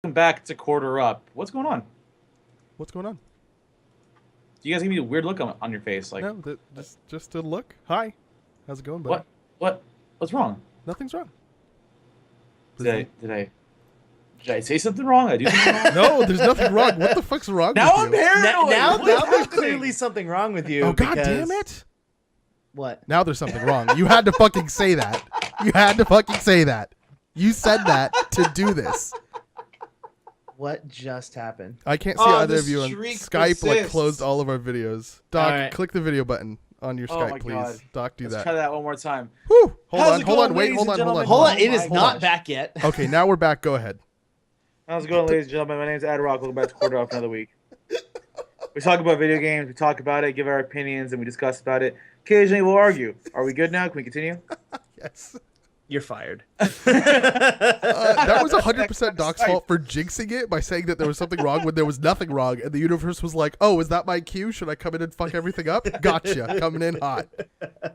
Welcome back to Quarter Up. What's going on? What's going on? You guys give me a weird look on your face. Like, No, just a look. Hi, how's it going, buddy? what, what's wrong? Nothing's wrong. Did I say something wrong? I do something wrong? No, there's nothing wrong. What the fuck's wrong Now with I'm you? paranoid. Now What's there's happening? clearly something wrong with you. Oh god because... damn it! What? Now there's something wrong. You had to fucking say that. You had to fucking say that. You said that to do this. What just happened? I can't see Oh, either the of you, and streak Skype like persists. closed all of our videos. Doc, All right. click the video button on your Oh Skype, my please. God. Doc, do Let's that. try that one more time. Whew. How's Hold it on, going, wait, ladies hold and on, hold on. gentlemen? Hold on, Oh it is my not gosh. back yet. Okay, now we're back. Go ahead. How's it going, ladies and gentlemen? My name's Ad Rock. Welcome back to Quarter Off another week. We talk about video games. We talk about it, give our opinions, and we discuss about it. Occasionally, we'll argue. Are we good now? Can we continue? Yes. You're fired. That was 100% Doc's fault for jinxing it by saying that there was something wrong when there was nothing wrong, and the universe was like, "Oh, is that my cue? Should I come in and fuck everything up?" Gotcha, coming in hot.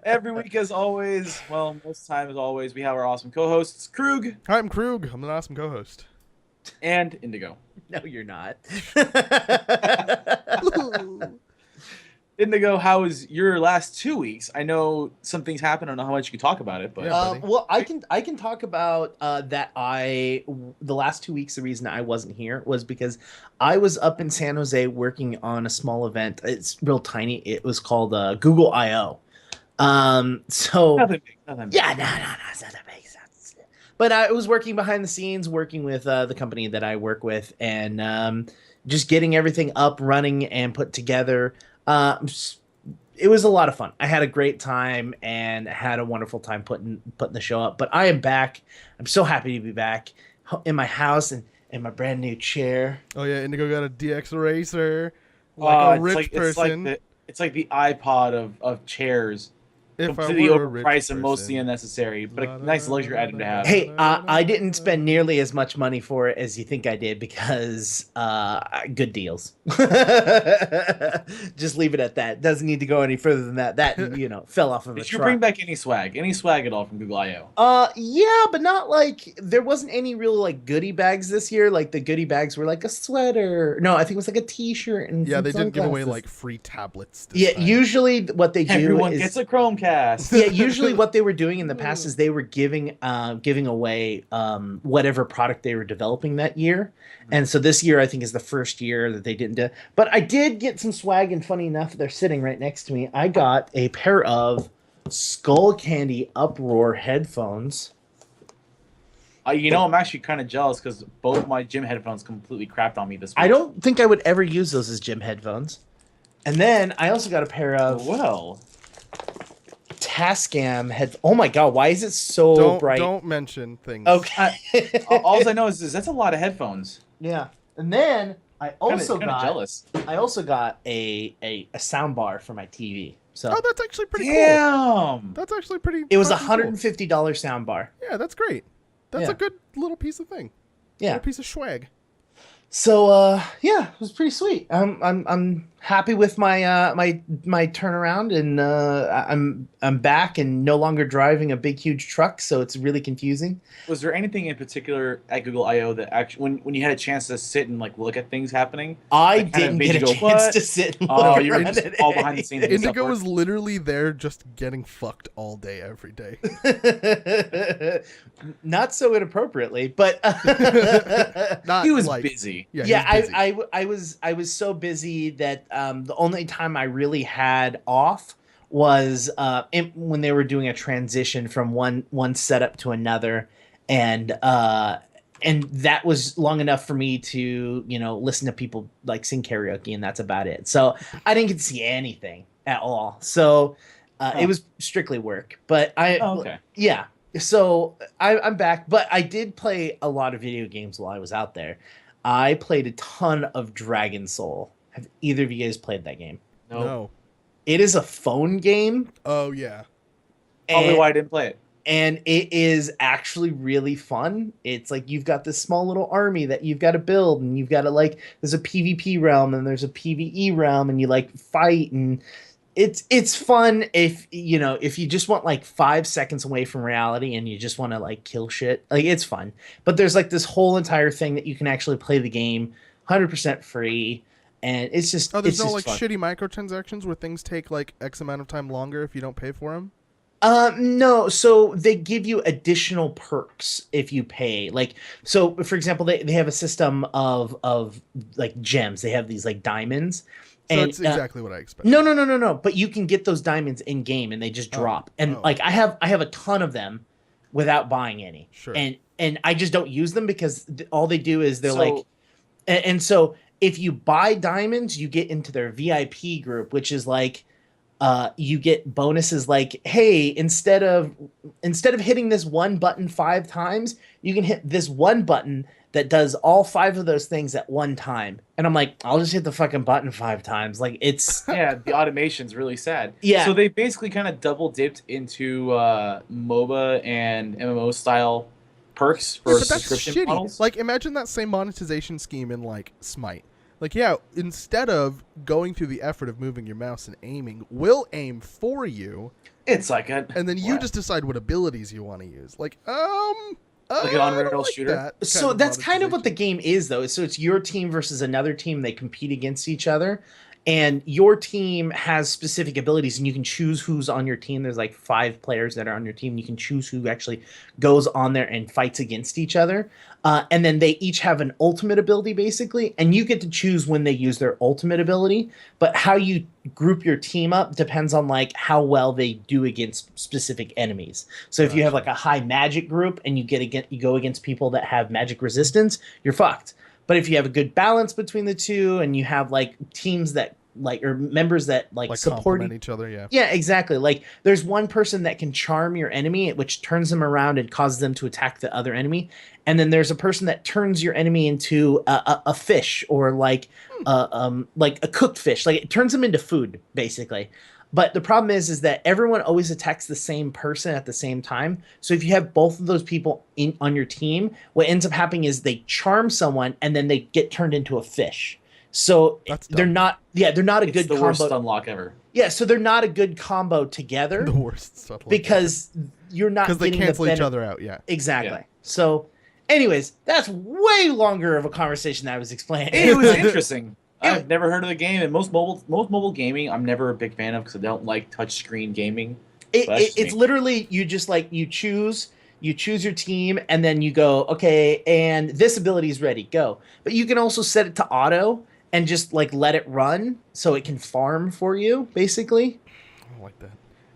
Every week, as always, well, most time as always, we have our awesome co-hosts, Krug Hi, I'm Krug. I'm an awesome co-host. and Indigo. No, you're not. Indigo, how was your last 2 weeks? I know some things happened. I don't know how much you can talk about it, but Yeah. buddy. Well, I can talk about that. The last 2 weeks, the reason I wasn't here was because I was up in San Jose working on a small event. It's real tiny. It was called Google I/O. So nothing big. Nothing big. yeah, no, it's not that big. But I was working behind the scenes, working with the company that I work with, and just getting everything up, running, and put together. It was a lot of fun. I had a great time and had a wonderful time putting the show up. But I am back. I'm so happy to be back in my house and in my brand new chair. Oh yeah, Indigo got a DX Racer, like a rich person. It's like the iPod of chairs. If I Completely were a rich overpriced and mostly person. unnecessary, but a nice luxury item to have. Hey, I didn't spend nearly as much money for it as you think I did because good deals. Just leave it at that. Doesn't need to go any further than that. That fell off of a Did you truck. bring back any swag? Any swag at all from Google I/O? Yeah, but not like there wasn't any real like goodie bags this year. Like the goodie bags were like a sweater. No, I think it was like a T-shirt and Yeah, some they didn't give away sunglasses. like free tablets. This Yeah, time. usually what they do Everyone is gets a Chromecast. yeah, usually what they were doing in the past is they were giving away whatever product they were developing that year. And so this year I think is the first year that they didn't do. But I did get some swag, and funny enough, they're sitting right next to me. I got a pair of Skull Candy Uproar headphones. I'm actually kind of jealous because both my gym headphones completely crapped on me this week. I don't think I would ever use those as gym headphones. And then I also got a pair of Well, Tascam head. Oh my god, why is it so bright? Don't mention things. Okay. all I know is that's a lot of headphones. Yeah. And then I also Kinda got jealous. a sound bar for my TV. So Oh, that's actually pretty cool. Damn. That's actually pretty. it was a fucking cool. $150 sound bar. Yeah, that's great. That's Yeah. a good little piece of thing. Yeah. Little piece of swag. So yeah, it was pretty sweet. I'm happy with my my turnaround, and I'm back and no longer driving a big huge truck, so it's really confusing. Was there anything in particular at Google I/O that actually, when you had a chance to sit and like look at things happening? I That kind of didn't made get a you go, chance "What?" to sit and Oh, look you were around just at all it. behind the scenes. and Indigo stuff. was literally there just getting fucked all day, every day. Not so inappropriately, but Not He was like, busy. Yeah, he yeah, was busy. I was so busy that the only time I really had off was when they were doing a transition from one setup to another, and that was long enough for me to listen to people like sing karaoke, and that's about it. So I didn't get to see anything at all. So it was strictly work. But Okay. yeah. So I'm back, but I did play a lot of video games while I was out there. I played a ton of Dragon Soul. Have either of you guys played that game? No. It is a phone game. Oh yeah. Probably and, why I didn't play it. and it is actually really fun. It's like you've got this small little army that you've got to build, and you've got to there's a PvP realm and there's a PvE realm, and you fight, and it's fun if if you just want like 5 seconds away from reality and you just want to like kill shit. Like it's fun, but there's like this whole entire thing that you can actually play the game 100% free, and it's just Oh, there's it's no just like fun. shitty microtransactions where things take like X amount of time longer if you don't pay for them. No, so they give you additional perks if you pay. Like, so for example, they have a system of like gems. They have these like diamonds, So and that's exactly what I expected. no. But you can get those diamonds in game, and they just drop. And like I have a ton of them without buying any. Sure. And I just don't use them because all they do is they're So- like, and so if you buy diamonds, you get into their VIP group, which is like you get bonuses like, hey, instead of hitting this one button 5 times, you can hit this one button that does all 5 of those things at one time. And I'm like, I'll just hit the fucking button 5 times. Like it's Yeah, the automation's really sad. Yeah. So they basically kind of double dipped into MOBA and MMO style perks for Yeah, but that's subscription shitty. models. Like, imagine that same monetization scheme in like Smite. Like, yeah, instead of going through the effort of moving your mouse and aiming, we'll aim for you, It's like a and then you just decide what abilities you want to use. Like an an Unreal shooter? so that's kind of what the game is, though. So it's your team versus another team. They compete against each other, and your team has specific abilities, and you can choose who's on your team. There's like 5 players that are on your team. You can choose who actually goes on there and fights against each other. And then they each have an ultimate ability, basically, and you get to choose when they use their ultimate ability. But how you group your team up depends on like how well they do against specific enemies. So if you have like a high magic group and you go against people that have magic resistance, you're fucked. But if you have a good balance between the two and you have like teams that like or members that like support complement each other, yeah. Yeah, exactly. Like there's one person that can charm your enemy, which turns them around and causes them to attack the other enemy. And then there's a person that turns your enemy into a fish or like a cooked fish. Like it turns them into food, basically. But the problem is that everyone always attacks the same person at the same time. So if you have both of those people on your team, what ends up happening is they charm someone and then they get turned into a fish. So they're not a it's good the combo. worst unlock ever. Yeah, so they're not a good combo together The worst stuff. because you're not because they getting cancel the each benefit. other out, yeah. Exactly. Yeah. So, anyways, that's way longer of a conversation than I was explaining. It was interesting. I've never heard of the game, and most mobile gaming I'm never a big fan of because I don't like touchscreen gaming. It's literally you just like you choose your team and then you go, okay, and this ability is ready, go. But you can also set it to auto and just like let it run so it can farm for you, basically. I don't like that.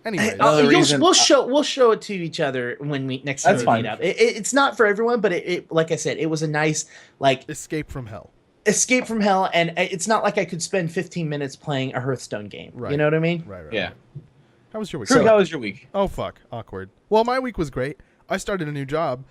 Anyway, Another reason- we'll show it to each other when we next time That's we fine. meet up. It's not for everyone, but it like I said, it was a nice like escape from hell. escape from hell, and it's not like I could spend 15 minutes playing a Hearthstone game. Right. You know what I mean? Right. Yeah. How was your week? Croog, how was your week? Oh, fuck. Awkward. Well, my week was great. I started a new job.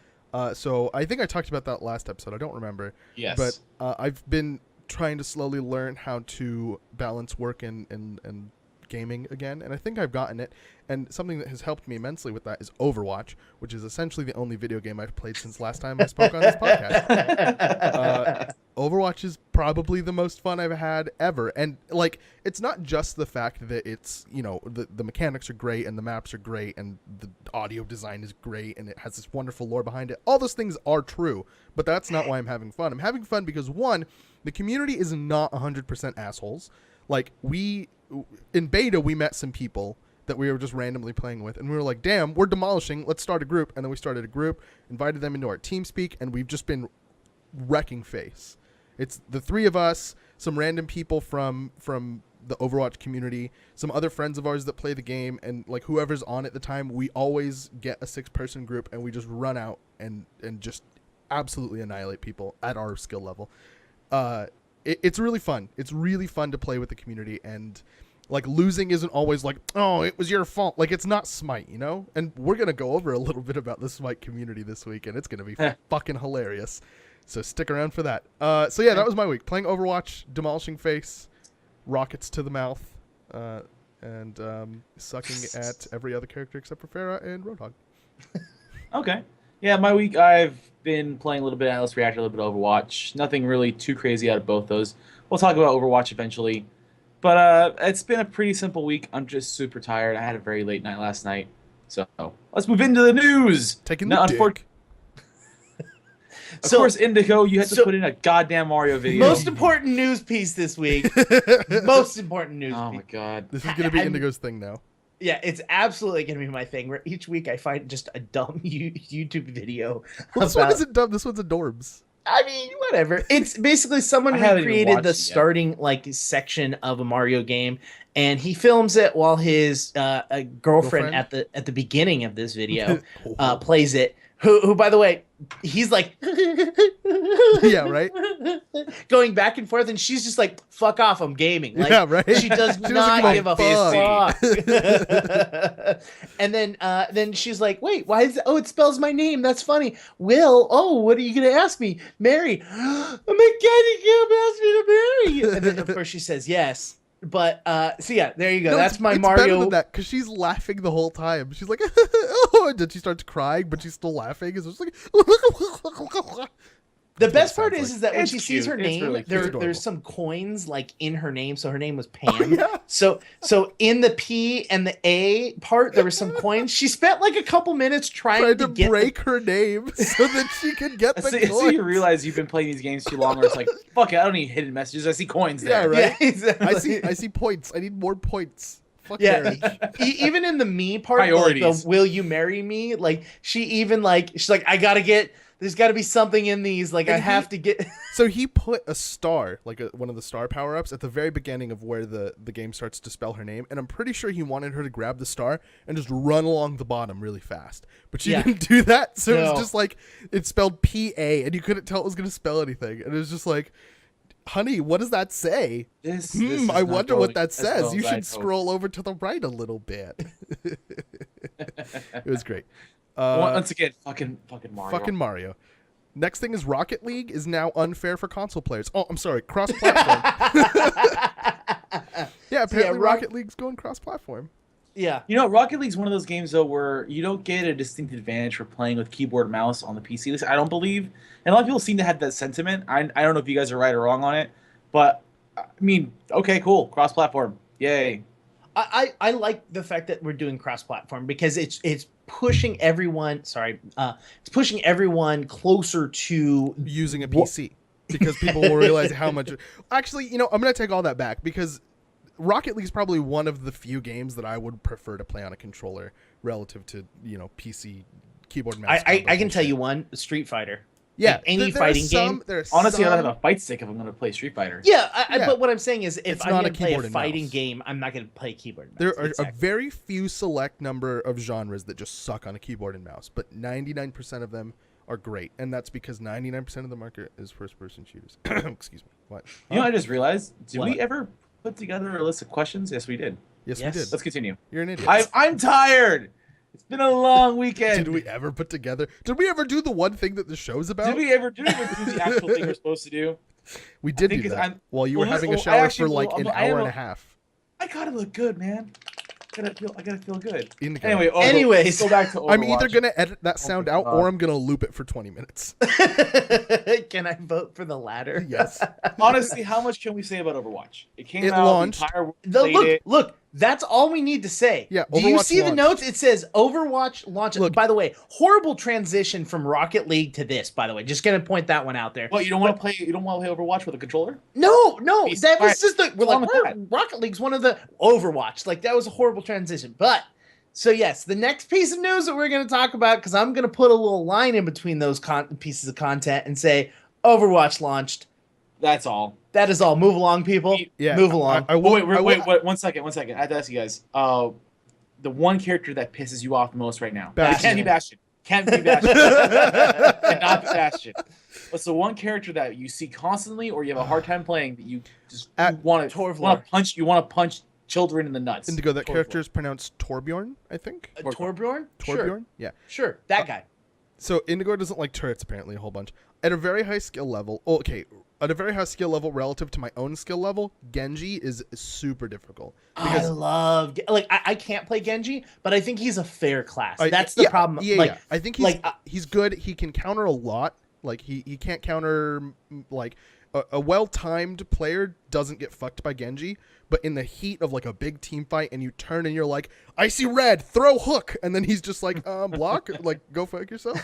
So I think I talked about that last episode. I don't remember. Yes. But I've been trying to slowly learn how to balance work and gaming again, and I think I've gotten it. And something that has helped me immensely with that is Overwatch, which is essentially the only video game I've played since last time I spoke on this podcast. Overwatch is probably the most fun I've had ever. And like, it's not just the fact that it's, you know, the mechanics are great and the maps are great and the audio design is great and it has this wonderful lore behind it. All those things are true, but that's not why I'm having fun. I'm having fun because, one, the community is not 100% assholes. Like, in beta, we met some people that we were just randomly playing with, and we were like, damn, we're demolishing, let's start a group. And then we started a group, invited them into our TeamSpeak, and we've just been wrecking face. It's the 3 of us, some random people from the Overwatch community, some other friends of ours that play the game, and like whoever's on at the time. We always get a 6-person group, and we just run out and just absolutely annihilate people at our skill level. It's really fun. It's really fun to play with the community, and like, losing isn't always like, oh, it was your fault. Like, it's not Smite, you know? And we're going to go over a little bit about the Smite community this week, and it's going to be fucking hilarious. So stick around for that. So yeah, that was my week. Playing Overwatch, demolishing face, rockets to the mouth, and sucking at every other character except for Pharah and Roadhog. Okay. Yeah, my week, I've been playing a little bit of Atlas Reactor, a little bit of Overwatch. Nothing really too crazy out of both those. We'll talk about Overwatch eventually. But it's been a pretty simple week. I'm just super tired. I had a very late night last night. So let's move into the news. Taking Now, the dick. Of course, Indigo, you had to put in a goddamn Mario video. Most important news piece this week. Most important news. Oh my god. This is gonna be Indigo's thing now. Yeah, it's absolutely gonna be my thing. Where each week I find just a dumb YouTube video. Well, this one isn't dumb. This one's adorbs. I mean, whatever. It's basically someone recreated the starting section of a Mario game, and he films it while his girlfriend at the beginning of this video plays it. Who, by the way, he's like, yeah, right, going back and forth, and she's just like, "Fuck off, I'm gaming." Like, yeah, right. She does not give a fuck. And then she's like, "Wait, why is it? Oh, it spells my name. That's funny. Will. Oh, what are you gonna ask me? Mary. I'm a candy cube. Ask me to marry." And then of course she says yes. But so yeah, there you go. No, that's my it's Mario. Better than that, because she's laughing the whole time. She's like, oh, and then she starts crying, but she's still laughing. It's just like. The best part is that when she sees cute. her name, really there's some coins like in her name. So her name was Pam. Yeah. So in the P and the A part, there were some coins. She spent like a couple minutes trying to break her name so that she could get the coins. So you realize you've been playing these games too long, where it's like, fuck it, I don't need hidden messages. I see coins there. Yeah, right. Yeah, exactly. I see points. I need more points. Fuck yeah, even in the me part, like the "Will you marry me?" Like she's like, I gotta get. There's got to be something in these. Like, I have to get. So he put a star, like one of the star power ups, at the very beginning of where the game starts to spell her name, and I'm pretty sure he wanted her to grab the star and just run along the bottom really fast, but she didn't do that. So it was just like it spelled P-A, and you couldn't tell it was going to spell anything, and it was just like, honey, what does that say? I wonder what that says. You should scroll over to the right a little bit. It was great. Once again, fucking Mario. Fucking Mario. Next thing is Rocket League is now unfair for console players. Oh, I'm sorry, cross-platform. Yeah, apparently Rocket League's going cross-platform. Yeah. You know, Rocket League's one of those games, though, where you don't get a distinct advantage for playing with keyboard and mouse on the PC. I don't believe. And a lot of people seem to have that sentiment. I don't know if you guys are right or wrong on it. But, I mean, okay, cool. Cross-platform. Yay. I like the fact that we're doing cross-platform because it's pushing everyone. It's pushing everyone closer to using a PC because people will realize how much. Actually, you know, I'm gonna take all that back because Rocket League is probably one of the few games that I would prefer to play on a controller relative to PC keyboard and mouse. I can tell you one: Street Fighter. Yeah, like any fighting game. Honestly, I'd have a fight stick if I'm going to play Street Fighter. Yeah, but what I'm saying is, if I'm going to play a fighting game, I'm not going to play keyboard and mouse. There are a very few select number of genres that just suck on a keyboard and mouse, but 99% of them are great, and that's because 99% of the market is first-person shooters. Excuse me. What? You know, I just realized, did we ever put together a list of questions? Yes, we did. Yes, we did. Let's continue. You're an idiot. I'm tired. It's been a long weekend. Did we ever put together? Did we ever do the one thing that the show's about? Did we ever do the actual thing we're supposed to do? We did do that while you were having a shower for like an hour and a half. I gotta look good, man. I gotta feel good. Anyways, let's go back to Overwatch. I'm either gonna edit that sound out or I'm gonna loop it for 20 minutes. Can I vote for the latter? Yes. Honestly, how much can we say about Overwatch? It came out. Launched. Look. That's all we need to say. Yeah. Do you see the notes? It says Overwatch launch. Look, by the way, horrible transition from Rocket League to this. By the way, just gonna point that one out there. Well, you don't want to play. You don't want to play Overwatch with a controller? No. That was just the. Rocket League's one of the Overwatch. Like that was a horrible transition. But so yes, the next piece of news that we're gonna talk about, because I'm gonna put a little line in between those pieces of content and say Overwatch launched. That's all. That is all. Move along, people. Yeah. Move along. Wait. 1 second. I have to ask you guys. The one character that pisses you off the most right now. Bastion. Can't be Bastion. Cannot be Bastion. What's the one character that you see constantly, or you have a hard time playing that you just want to punch? You want to punch children in the nuts. Indigo. That character is pronounced Torbjorn, I think. Torbjorn? Torbjorn. Sure. Yeah. Sure. That guy. So Indigo doesn't like turrets apparently a whole bunch. At a very high skill level. At a very high skill level relative to my own skill level, Genji is super difficult. I love I can't play Genji, but I think he's a fair class. That's the problem. Yeah. I think he's good. He can counter a lot. Like he can't counter like a well-timed player doesn't get fucked by Genji, but in the heat of like a big team fight and you turn and you're like, I see red, throw hook, and then he's just like, block, like go fuck yourself.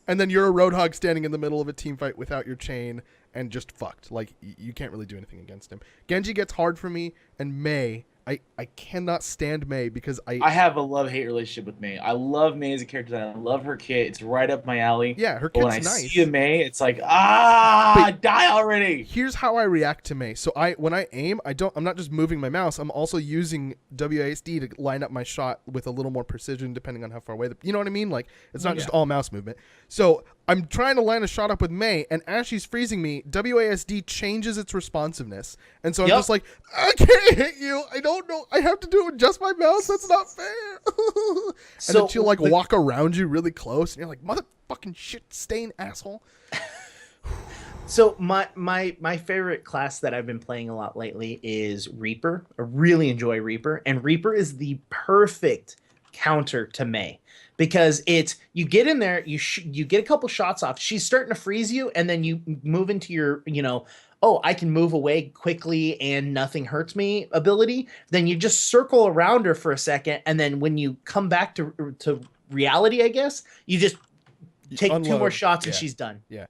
And then you're a Roadhog standing in the middle of a team fight without your chain and just fucked. Like you can't really do anything against him. Genji gets hard for me, and Mei, I cannot stand Mei because I have a love-hate relationship with Mei. I love Mei as a character design. I love her kit. It's right up my alley. Yeah, her But kit's when I nice. see a Mei, it's like, die already. Here's how I react to Mei. So when I aim, I'm not just moving my mouse. I'm also using WASD to line up my shot with a little more precision depending on how far away. You know what I mean? Like it's not just all mouse movement. So I'm trying to line a shot up with Mei, and as she's freezing me, WASD changes its responsiveness, and so I'm just like, I can't hit you. I don't know. I have to do it with just my mouse. That's not fair. And then she'll like walk around you really close, and you're like, motherfucking shit stain asshole. So my favorite class that I've been playing a lot lately is Reaper. I really enjoy Reaper, and Reaper is the perfect counter to Mei because it's you get in there, you get a couple shots off. She's starting to freeze you, and then you move into your oh, I can move away quickly and nothing hurts me ability. Then you just circle around her for a second, and then when you come back to reality, I guess you just take Unload. 2 more shots and she's done. Yeah.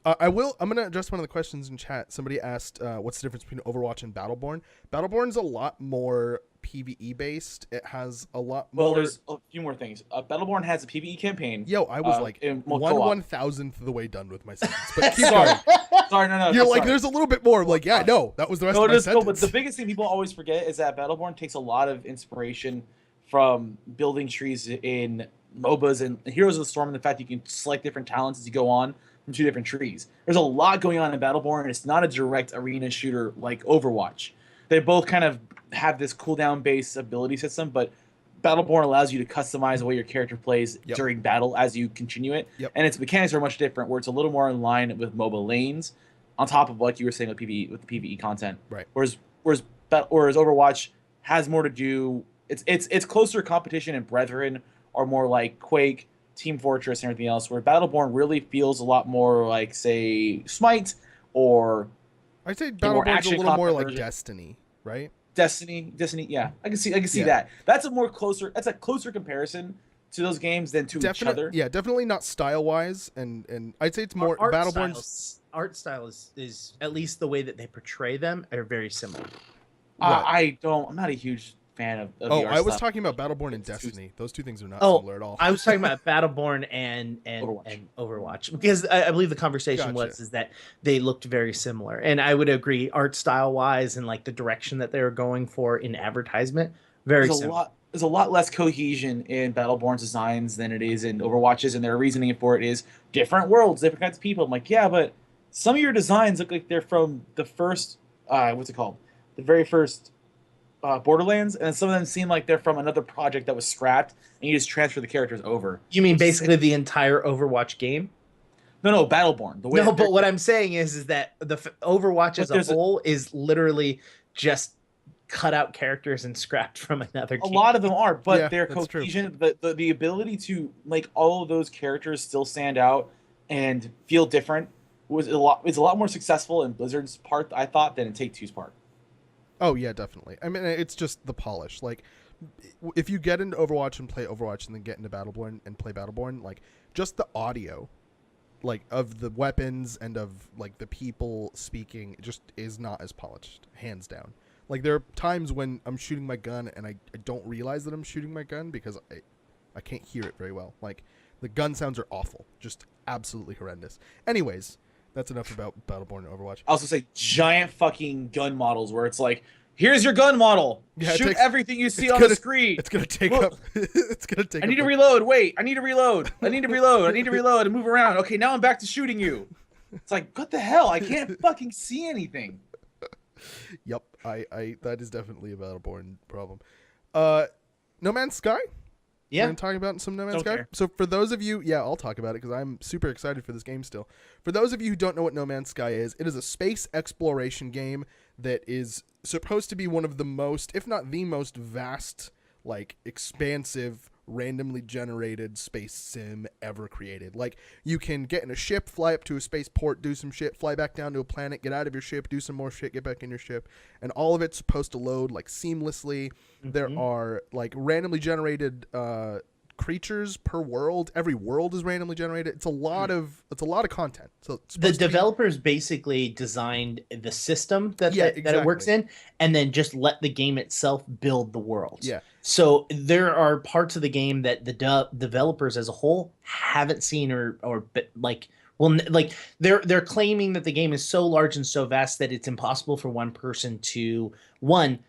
I'm going to address one of the questions in chat. Somebody asked, what's the difference between Overwatch and Battleborn? Battleborn's a lot more PvE based. It has a lot more. Well, there's a few more things. Battleborn has a PvE campaign. Yo, I was like in 1/1000th of the way done with my sentence. But keep Sorry. going. Sorry, no. You're like, sorry. there's a little bit more. I'm like, yeah, no, that was the rest of my sentence. But the biggest thing people always forget is that Battleborn takes a lot of inspiration from building trees in MOBAs and Heroes of the Storm, and the fact that you can select different talents as you go on from 2 different trees. There's a lot going on in Battleborn, and it's not a direct arena shooter like Overwatch. They both kind of have this cooldown-based ability system, but Battleborn allows you to customize the way your character plays during battle as you continue it. And its mechanics are much different, where it's a little more in line with MOBA lanes, on top of like you were saying with PvE with the PvE content. Right. Whereas Overwatch has more to do. It's closer competition, and Brethren are more like Quake, Team Fortress, and everything else. Where Battleborn really feels a lot more like, say, Smite, or I'd say Battleborn's a little more like Destiny, right? Destiny, yeah. I can see that. That's a closer comparison to those games than to each other. Yeah, definitely not style wise, and I'd say it's more Battleborn's art style is at least the way that they portray them are very similar. I'm not a huge fan of the art I was style. talking about Battleborn and Destiny. Those 2 things are not similar at all. I was talking about Battleborn and Overwatch because I believe the conversation is that they looked very similar, and I would agree art style wise and like the direction that they were going for in advertisement very similar. There's a lot less cohesion in Battleborn's designs than it is in Overwatch's, and their reasoning for it is different worlds, different kinds of people. I'm like, yeah, but some of your designs look like they're from the first the very first Borderlands, and some of them seem like they're from another project that was scrapped, and you just transfer the characters over. You mean basically the entire Overwatch game? No, Battleborn. But what I'm saying is that the Overwatch as a whole is literally just cut out characters and scrapped from another game. A lot of them are, but their cohesion, the ability to make all of those characters still stand out and feel different is a lot more successful in Blizzard's part, I thought, than in Take-Two's part. Oh yeah, definitely. I mean, it's just the polish. Like, if you get into Overwatch and play Overwatch, and then get into Battleborn and play Battleborn, like just the audio, like of the weapons and of like the people speaking, just is not as polished, hands down. Like there are times when I'm shooting my gun and I don't realize that I'm shooting my gun because I can't hear it very well. Like the gun sounds are awful, just absolutely horrendous. Anyways. That's enough about Battleborn and Overwatch. I also say giant fucking gun models where it's like, here's your gun model. Yeah, shoot everything you see on the screen. It's gonna take up. It's gonna take. I need to reload. Wait, I need to reload. I need to reload. I need to reload and move around. Okay, now I'm back to shooting you. It's like, what the hell? I can't fucking see anything. Yep, I that is definitely a Battleborn problem. No Man's Sky. Yeah, we're talking about some No Man's Sky. Care. So for those of you, I'll talk about it because I'm super excited for this game still. For those of you who don't know what No Man's Sky is, it is a space exploration game that is supposed to be one of the most, if not the most vast, like expansive randomly generated space sim ever created. Like, you can get in a ship, fly up to a spaceport, do some shit, fly back down to a planet, get out of your ship, do some more shit, get back in your ship, and all of it's supposed to load like seamlessly. There are like randomly generated creatures per world. Every world is randomly generated. It's a lot of content. So the developers basically designed the system that it works in, and then just let the game itself build the worlds. Yeah. So there are parts of the game that the developers as a whole haven't seen or like. Well, like they're claiming that the game is so large and so vast that it's impossible for one person to one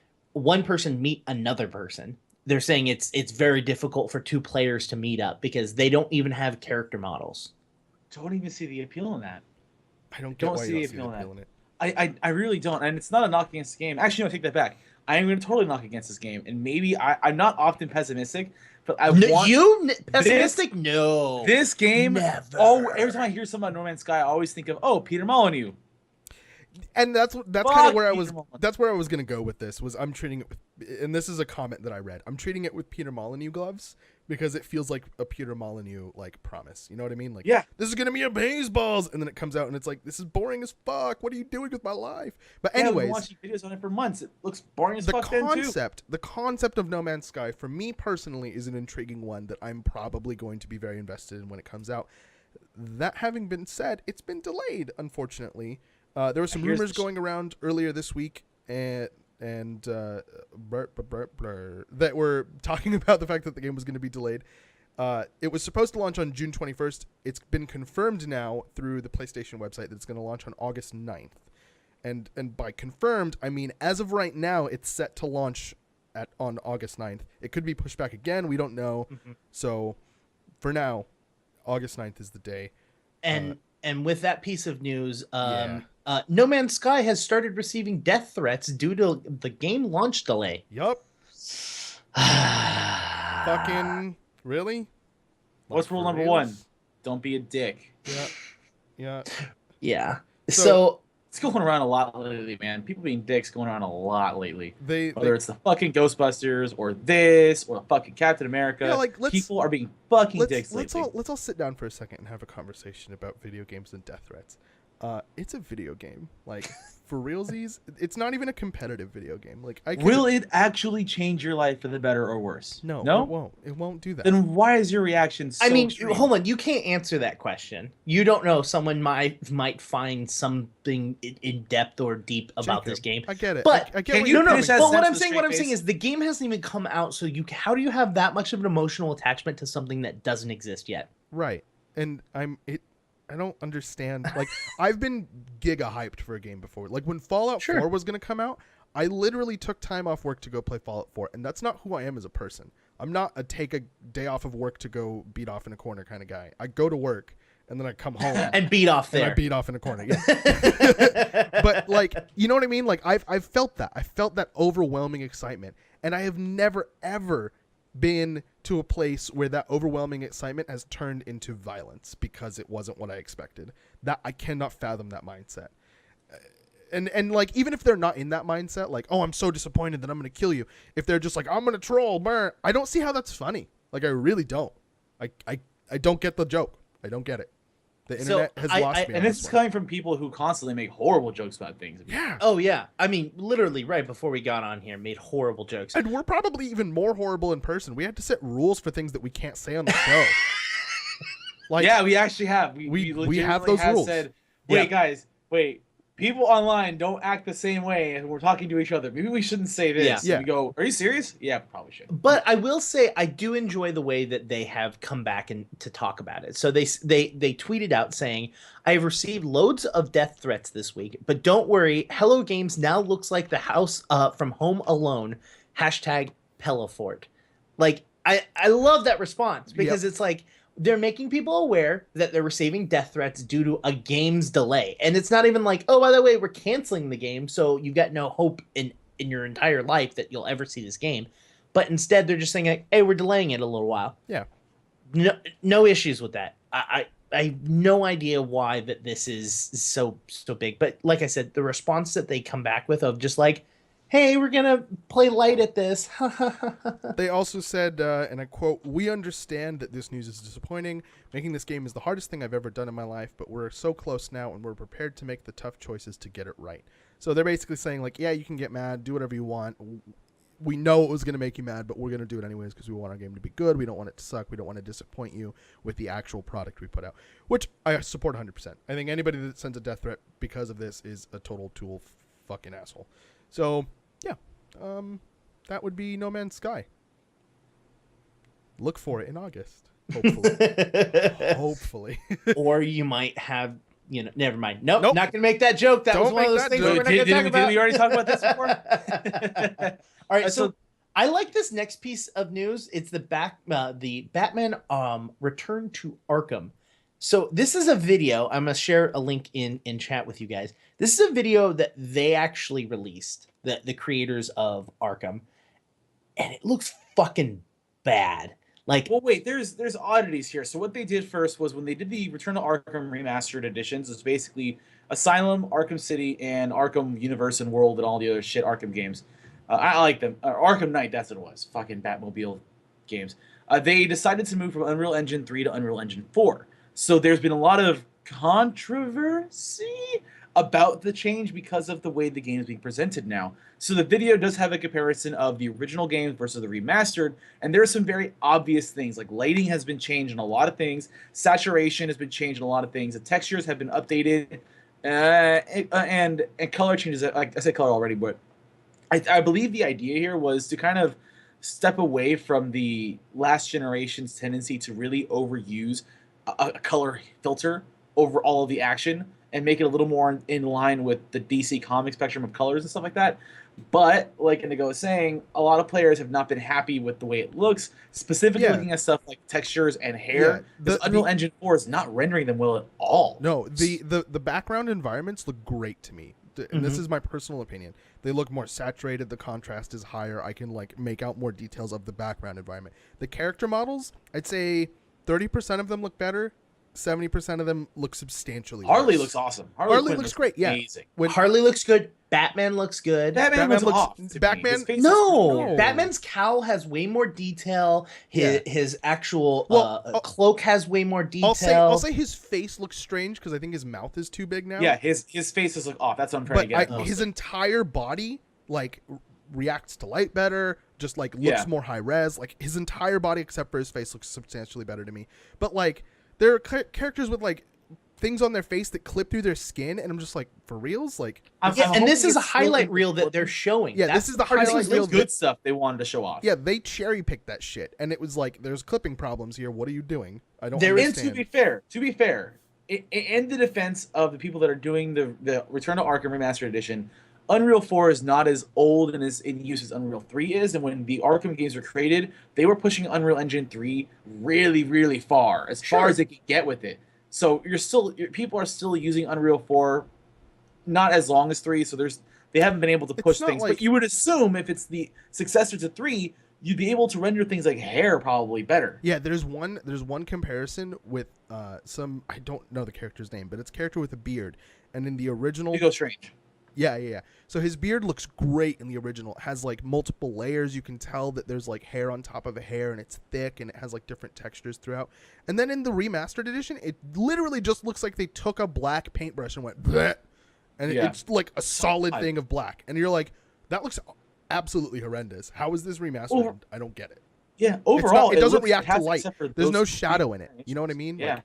person meet another person. They're saying it's very difficult for two players to meet up because they don't even have character models. Don't even see the appeal in that. I don't get why you don't see the appeal in it. I really don't, and it's not a knock against the game. Actually, no, I take that back. I am going to totally knock against this game, and maybe I'm not often pessimistic, but pessimistic? No, this game. Never. Oh, every time I hear something about No Man's Sky, I always think of Peter Molyneux. And that's kind of where I was. That's where I was gonna go with this. Was I'm treating it with, and this is a comment that I read. I'm treating it with Peter Molyneux gloves because it feels like a Peter Molyneux like promise. You know what I mean? Like, yeah, this is gonna be amazeballs, and then it comes out and it's like, this is boring as fuck. What are you doing with my life? But anyways, I've been watching videos on it for months. It looks boring as fuck. The concept of No Man's Sky for me personally is an intriguing one that I'm probably going to be very invested in when it comes out. That having been said, it's been delayed, unfortunately. There were some rumors going around earlier this week, that were talking about the fact that the game was going to be delayed. It was supposed to launch on June 21st. It's been confirmed now through the PlayStation website that it's going to launch on August 9th. And by confirmed, I mean as of right now, it's set to launch on August 9th. It could be pushed back again. We don't know. Mm-hmm. So for now, August 9th is the day. And with that piece of news, No Man's Sky has started receiving death threats due to the game launch delay. Yup. Fucking really? What's rule number one? Don't be a dick. Yeah. Yeah. So it's going around a lot lately, man. People being dicks going around a lot lately. Whether it's the fucking Ghostbusters or this or the fucking Captain America. Yeah, like people are being fucking dicks lately. Let's all sit down for a second and have a conversation about video games and death threats. It's a video game. Like, for realsies, it's not even a competitive video game. Like, will it actually change your life for the better or worse? No, it won't. It won't do that. Then why is your reaction so extreme? Hold on. You can't answer that question. You don't know. Someone might find something in depth or deep about this game. I get it. But I get what I'm saying is the game hasn't even come out. So how do you have that much of an emotional attachment to something that doesn't exist yet? Right. And I don't understand. Like, I've been giga hyped for a game before. Like, when Fallout 4 was going to come out, I literally took time off work to go play Fallout 4. And that's not who I am as a person. I'm not a take a day off of work to go beat off in a corner kind of guy. I go to work and then I come home and beat off there. And I beat off in a corner. Yeah. But like, you know what I mean? Like, I've felt that. I felt that overwhelming excitement. And I have never, ever been to a place where that overwhelming excitement has turned into violence because it wasn't what I expected. That I cannot fathom that mindset. And like, even if they're not in that mindset, like, oh, I'm so disappointed that I'm going to kill you. If they're just like, I'm going to troll, burn, I don't see how that's funny. Like, I really don't. I don't get the joke. I don't get it. The internet has lost me. And this is coming from people who constantly make horrible jokes about things. Yeah. Oh, yeah. I mean, literally right before we got on here, made horrible jokes. And we're probably even more horrible in person. We had to set rules for things that we can't say on the show. Like, yeah, we actually have. We have those rules. Said, wait, guys, wait. People online don't act the same way, and we're talking to each other. Maybe we shouldn't say this. Yeah. And we go, are you serious? Yeah, probably should. But I will say I do enjoy the way that they have come back and to talk about it. So they tweeted out saying, I have received loads of death threats this week, but don't worry. Hello Games now looks like the house from Home Alone. #Pelafort. Like, I love that response because it's like, they're making people aware that they're receiving death threats due to a game's delay. And it's not even like, oh, by the way, we're canceling the game, so you've got no hope in your entire life that you'll ever see this game. But instead, they're just saying, like, hey, we're delaying it a little while. Yeah. No issues with that. I have no idea why that this is so big. But like I said, the response that they come back with of just like, hey, we're gonna play light at this. They also said, and I quote, "We understand that this news is disappointing. Making this game is the hardest thing I've ever done in my life, but we're so close now, and we're prepared to make the tough choices to get it right." So they're basically saying, like, yeah, you can get mad, do whatever you want. We know it was going to make you mad, but we're going to do it anyways because we want our game to be good. We don't want it to suck. We don't want to disappoint you with the actual product we put out, which I support 100%. I think anybody that sends a death threat because of this is a total tool fucking asshole. So, yeah, that would be No Man's Sky. Look for it in August, hopefully. Hopefully. Or you might have, never mind. Nope. Not gonna make that joke. That Don't was one of make those that things joke. we're not gonna talk about. Did we already talk about this before? All right, so I like this next piece of news. It's the Batman Return to Arkham. So this is a video. I'm gonna share a link in chat with you guys. This is a video that they actually released, the creators of Arkham, and it looks fucking bad. Like, well, wait, there's oddities here. So what they did first was when they did the Return to Arkham remastered editions, it's basically Asylum, Arkham City, and Arkham Universe and World and all the other shit Arkham games. I like them. Arkham Knight, that's what it was. Fucking Batmobile games. They decided to move from Unreal Engine 3 to Unreal Engine 4. So there's been a lot of controversy about the change because of the way the game is being presented now. So the video does have a comparison of the original games versus the remastered, and there are some very obvious things, like lighting has been changed in a lot of things, saturation has been changed in a lot of things, the textures have been updated, and color changes. Like I said color already, but I believe the idea here was to kind of step away from the last generation's tendency to really overuse a color filter over all of the action and make it a little more in line with the DC comic spectrum of colors and stuff like that. But, like Indigo was saying, a lot of players have not been happy with the way it looks, specifically looking at stuff like textures and hair. Because Unreal Engine 4 is not rendering them well at all. No, the background environments look great to me. And this is my personal opinion. They look more saturated. The contrast is higher. I can, like, make out more details of the background environment. The character models, I'd say 30% of them look better. 70% of them look substantially Harley worse. looks awesome. Harley looks great. Yeah, amazing. Harley looks good. Batman looks good. Batman looks off. Batman. No, Batman's cowl has way more detail. His actual cloak has way more detail. I'll say his face looks strange because I think his mouth is too big now. Yeah, his faces look off. That's what I'm trying to get. His entire body like reacts to light better. Just like looks more high res. Like his entire body except for his face looks substantially better to me. But like there are characters with like things on their face that clip through their skin, and I'm just like, for reals? Like, and this is a highlight reel that they're showing. Yeah, this is the highlight reel. Good stuff they wanted to show off. Yeah, they cherry picked that shit, and it was like, there's clipping problems here. What are you doing? I don't understand. And to be fair, in the defense of the people that are doing the Return to Arkham Remastered Edition, Unreal 4 is not as old and as in use as Unreal 3 is, and when the Arkham games were created, they were pushing Unreal Engine 3 really, really far as they could get with it. So people are still using Unreal 4, not as long as 3. So they haven't been able to push things. But you would assume if it's the successor to 3, you'd be able to render things like hair probably better. Yeah, there's one comparison with some, I don't know the character's name, but it's a character with a beard, and in the original, Hugo Strange. Yeah. So his beard looks great in the original. It has like multiple layers. You can tell that there's like hair on top of a hair, and it's thick, and it has like different textures throughout. And then in the remastered edition, it literally just looks like they took a black paintbrush and went bleh, and it's like a solid thing of black. And you're like, that looks absolutely horrendous. How is this remastered? I don't get it. Yeah, overall, it doesn't react to light. There's no shadow in it. You know what I mean? Yeah. Like,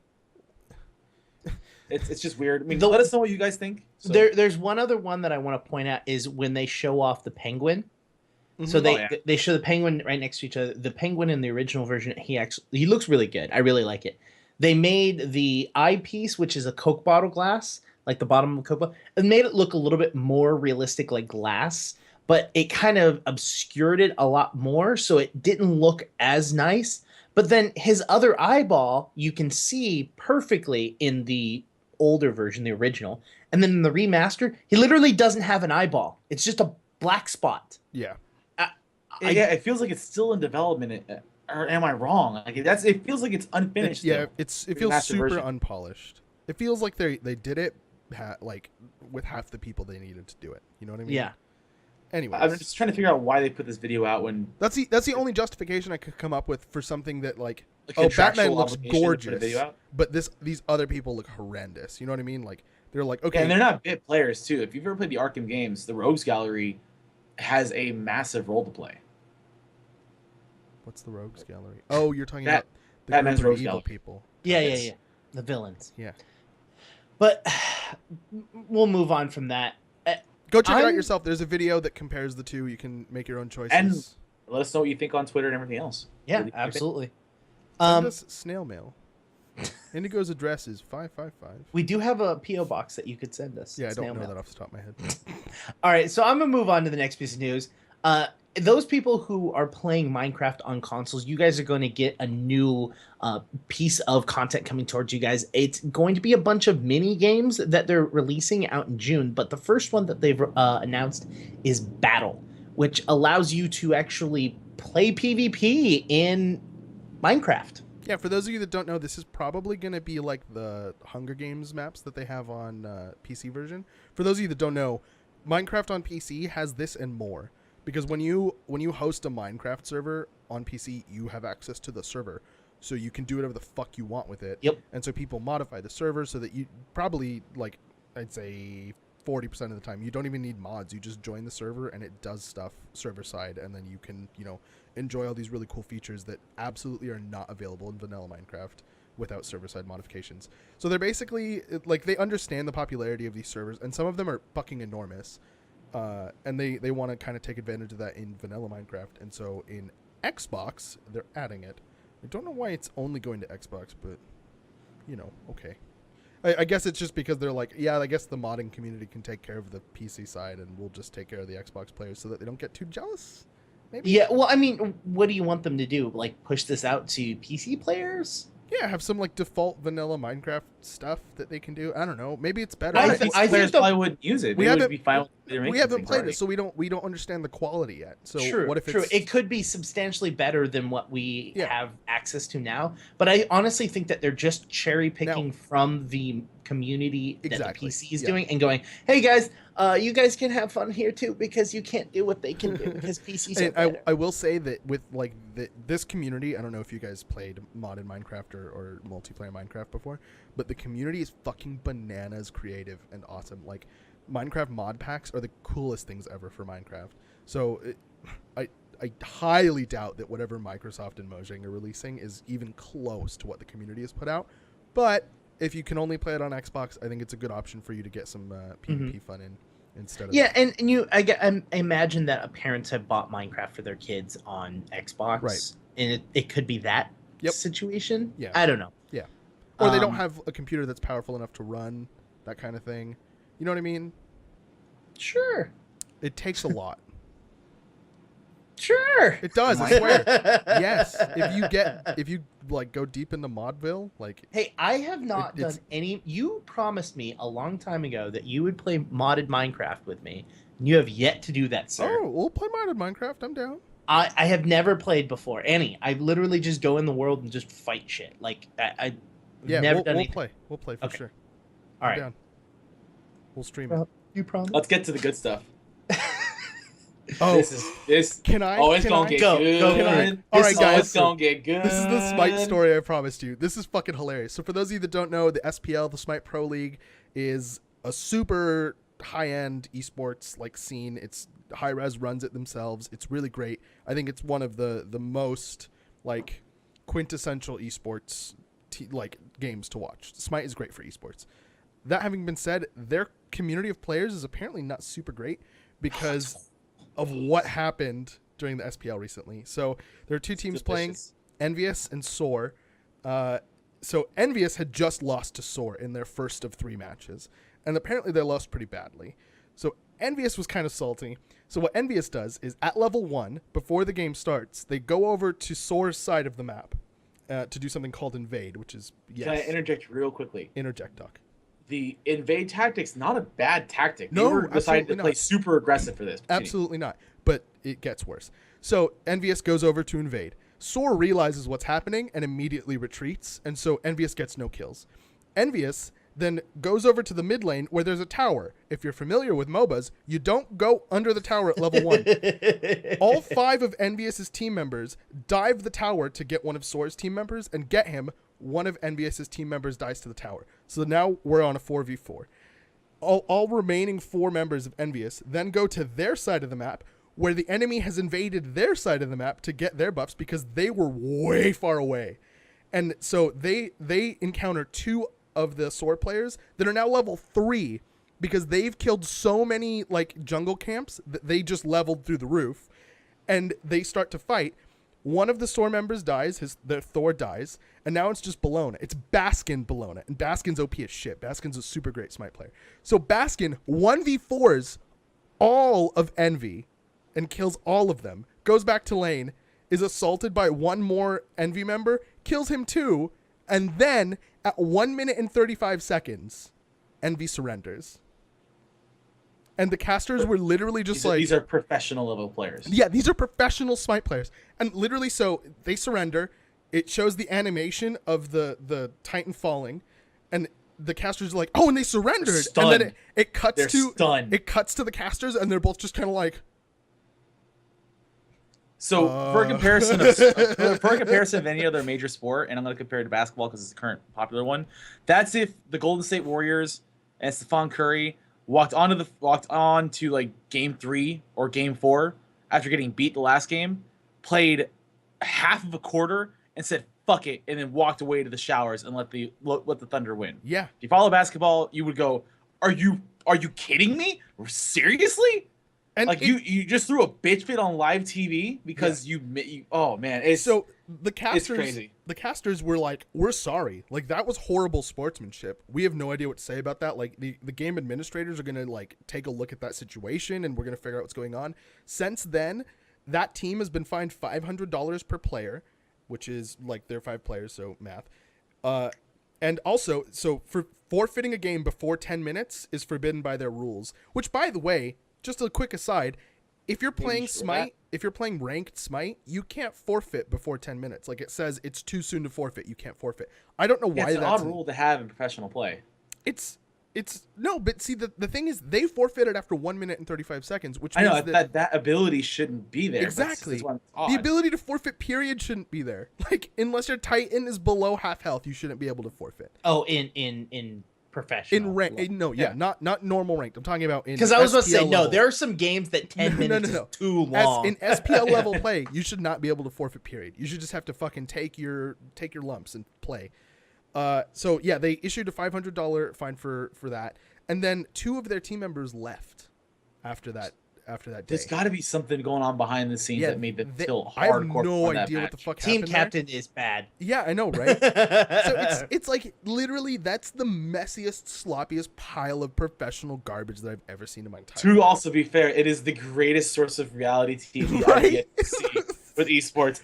it's just weird. I mean, let us know what you guys think. So. There's one other one that I want to point out is when they show off the Penguin. Mm-hmm. So they show the Penguin right next to each other. The Penguin in the original version, he looks really good. I really like it. They made the eyepiece, which is a Coke bottle glass, like the bottom of a Coke bottle, and made it look a little bit more realistic, like glass. But it kind of obscured it a lot more, so it didn't look as nice. But then his other eyeball, you can see perfectly in the older version, the original, and then in the remastered, he literally doesn't have an eyeball. It's just a black spot. Yeah. It feels like it's still in development. Or am I wrong? Like it feels like it's unfinished. It feels super unpolished. It feels like they did it like with half the people they needed to do it. You know what I mean? Yeah. Anyways, I'm just trying to figure out why they put this video out when that's the only justification I could come up with for something that like, the oh, Batman contractual looks obligation to put a video gorgeous, out. but these other people look horrendous. You know what I mean? Like they're like, okay, Yeah, and they're not bit players too. If you've ever played the Arkham games, the Rogues Gallery has a massive role to play. what's the Rogues Gallery? Oh, you're talking That- about the Batman's group of Rogues evil Gallery. people. Yeah. The villains. Yeah. But we'll move on from that. Go check it out I'm- yourself. There's a video that compares the two. You can make your own choices. And let us know what you think on Twitter and everything else. Yeah, Really- absolutely. Send us snail mail. Indigo's address is 555. We do have a PO box that you could send us. Yeah, I snail don't know mail. that off the top of my head. All right, so I'm gonna move on to the next piece of news. Those people who are playing Minecraft on consoles, you guys are going to get a new piece of content coming towards you guys. It's going to be a bunch of mini games that they're releasing out in June, but the first one that they've announced is Battle, which allows you to actually play PvP in Minecraft. Yeah, for those of you that don't know, this is probably going to be like the Hunger Games maps that they have on PC version. For those of you that don't know, Minecraft on PC has this and more. Because when you host a Minecraft server on PC, you have access to the server. So you can do whatever the fuck you want with it. Yep. And so people modify the server so that you probably, like, I'd say 40% of the time, you don't even need mods. You just join the server and it does stuff server side. And then you can, enjoy all these really cool features that absolutely are not available in vanilla Minecraft without server-side modifications. So they're basically, like, they understand the popularity of these servers, and some of them are fucking enormous. And they want to kind of take advantage of that in vanilla Minecraft. And so in Xbox, they're adding it. I don't know why it's only going to Xbox, but, okay. I guess it's just because they're like, yeah, I guess the modding community can take care of the PC side, and we'll just take care of the Xbox players so that they don't get too jealous. Maybe? Yeah, well, I mean, what do you want them to do? Like, push this out to PC players? Yeah, have some like default vanilla Minecraft stuff that they can do. I don't know. Maybe it's better. I I think- think I think players the- probably wouldn't use it. We They would haven't- be fine with their we making haven't things played already. it, so we don't understand the quality yet. So True, what if true. it's It could be substantially better than what we Yeah. have access to now. But I honestly think that they're just cherry picking from the community that Exactly, the PC is yeah. doing and going, "Hey guys, you guys can have fun here too because you can't do what they can do because PCs are And better." I will say that with like this community, I don't know if you guys played modded Minecraft or multiplayer Minecraft before, but the community is fucking bananas creative and awesome. Like Minecraft mod packs are the coolest things ever for Minecraft. So I highly doubt that whatever Microsoft and Mojang are releasing is even close to what the community has put out. But if you can only play it on Xbox, I think it's a good option for you to get some PvP fun in instead of Yeah, and I imagine that parents have bought Minecraft for their kids on Xbox, Right. And it could be that Yep. situation. Yeah. I don't know. or they don't Um, have a computer that's powerful enough to run that kind of thing. You know what I mean? Sure, It takes a lot. sure. It does, I swear. Yes. If you like go deep into Modville, like Hey, I have not it's- done any. You promised me a long time ago that you would play modded Minecraft with me. And you have yet to do that, sir. oh, we'll play modded Minecraft. I'm down. I have never played before. Any. I literally just go in the world and just fight shit. Like I Yeah, never we'll done anything. play. We'll play for Okay. sure. All I'm right. down. We'll stream Well, it. You promise? Let's get to the good stuff. Oh, This. can I? Oh, it's can gonna I- get Go, good. go, Can I? This All right, is guys, It's gonna get good. This is the Smite story I promised you. This is fucking hilarious. So for those of you that don't know, the SPL, the Smite Pro League, is a super high-end esports like scene. It's Hi-Rez runs it themselves. It's really great. I think it's one of the most like quintessential esports like games to watch. Smite is great for esports. That having been said, their community of players is apparently not super great because of what happened during the SPL recently. So there are two teams playing, Delicious. Envious and Soar. So Envious had just lost to Soar in their first of 3 matches, and apparently they lost pretty badly. So Envious was kind of salty. So what Envious does is at level 1, before the game starts, they go over to Soar's side of the map to do something called invade, which is Can I interject real quickly? interject Dahk. The invade tactic's not a bad tactic. They No, were decided to absolutely play not. super aggressive for this. Absolutely not. But it gets worse. So Envious goes over to invade. Soar realizes what's happening and immediately retreats, and so Envious gets no kills. Envious then goes over to the mid lane where there's a tower. If you're familiar with MOBAs, you don't go under the tower at level 1. All 5 of Envious's team members dive the tower to get one of Soar's team members and get him. One of Envious's team members dies to the tower. So now we're on a 4v4. All remaining 4 members of Envious then go to their side of the map where the enemy has invaded their side of the map to get their buffs because they were way far away. And so they encounter 2 of the Soar players that are now level 3 because they've killed so many like jungle camps that they just leveled through the roof, and they start to fight. One of the Soar members dies, their Thor dies, and now it's just Bellona. It's Baskin Bellona, and Baskin's OP as shit. Baskin's a super great smite player. So Baskin 1v4s all of Envy and kills all of them, goes back to lane, is assaulted by one more Envy member, kills him too, and then at 1 minute and 35 seconds, Envy surrenders. And the casters were literally just these are professional level players. Yeah, these are professional smite players. And literally, so they surrender. It shows the animation of the Titan falling, and the casters are like, "Oh!" and they surrendered. And then it cuts it cuts to the casters, and they're both just kind of like. So for a comparison of any other major sport, and I'm going to compare it to basketball because it's the current popular one. That's if the Golden State Warriors and Stephon Curry walked on to like game 3 or game 4 after getting beat the last game, played half of a quarter and said fuck it, and then walked away to the showers and let the Thunder win. Yeah. If you follow basketball, you would go, are you kidding me? Seriously? And like you just threw a bitch fit on live TV because you oh man, it's crazy. The casters were like, we're sorry. Like that was horrible sportsmanship. We have no idea what to say about that. Like the game administrators are going to like take a look at that situation and we're going to figure out what's going on. Since then, that team has been fined $500 per player, which is like their 5 players, so math. And also, so for forfeiting a game before 10 minutes is forbidden by their rules, which by the way, just a quick aside, if you're playing Smite, if you're playing ranked Smite, you can't forfeit before 10 minutes. Like it says it's too soon to forfeit. You can't forfeit. I don't know why that's an odd rule to have in professional play. It's no, but see the thing is they forfeited after 1 minute and 35 seconds, which means I know that ability shouldn't be there. Exactly. The ability to forfeit period shouldn't be there. Like unless your Titan is below half health, you shouldn't be able to forfeit. Oh, in professional. In rank, not normal ranked. I'm talking about in. Because I was about to say no. There are some games that 10 minutes is too long. In SPL level play, you should not be able to forfeit period. You should just have to fucking take your lumps and play. So yeah, they issued a $500 fine for that, and then 2 of their team members left after that day. There's got to be something going on behind the scenes that made them feel hardcore. I have no idea what the fuck Team happened captain there. Is bad. Yeah, I know, right? So it's like literally that's the messiest, sloppiest pile of professional garbage that I've ever seen in my entire life. To also be fair, it is the greatest source of reality TV I get to see with esports.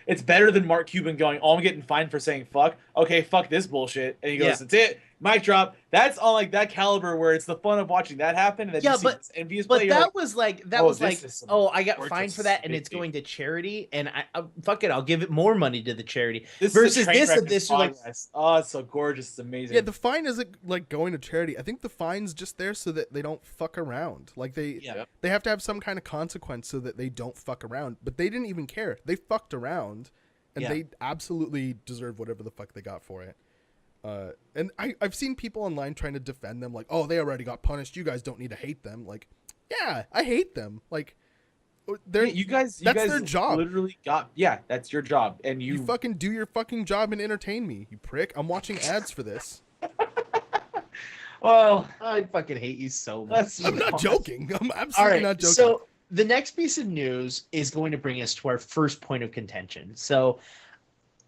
It's better than Mark Cuban going, "Oh, I'm getting fined for saying fuck. Okay, fuck this bullshit," and he goes, "That's it. Mic drop." That's on like that caliber where it's the fun of watching that happen. And then you see this envious play, that was like I got fined for that, and it's going to charity, and I fuck it, I'll give it more money to the charity. Versus this, you're like, oh, it's so gorgeous, it's amazing. Yeah, the fine isn't like going to charity. I think the fine's just there so that they don't fuck around. Like they have to have some kind of consequence so that they don't fuck around. But they didn't even care. They fucked around, and they absolutely deserve whatever the fuck they got for it. And I've seen people online trying to defend them, like, "Oh, they already got punished. You guys don't need to hate them." Like, yeah, I hate them. Like, you guys their job. Literally that's your job, and you fucking do your fucking job and entertain me, you prick. I'm watching ads for this. Well, I fucking hate you so much. I'm not joking. I'm absolutely not joking. So the next piece of news is going to bring us to our first point of contention. So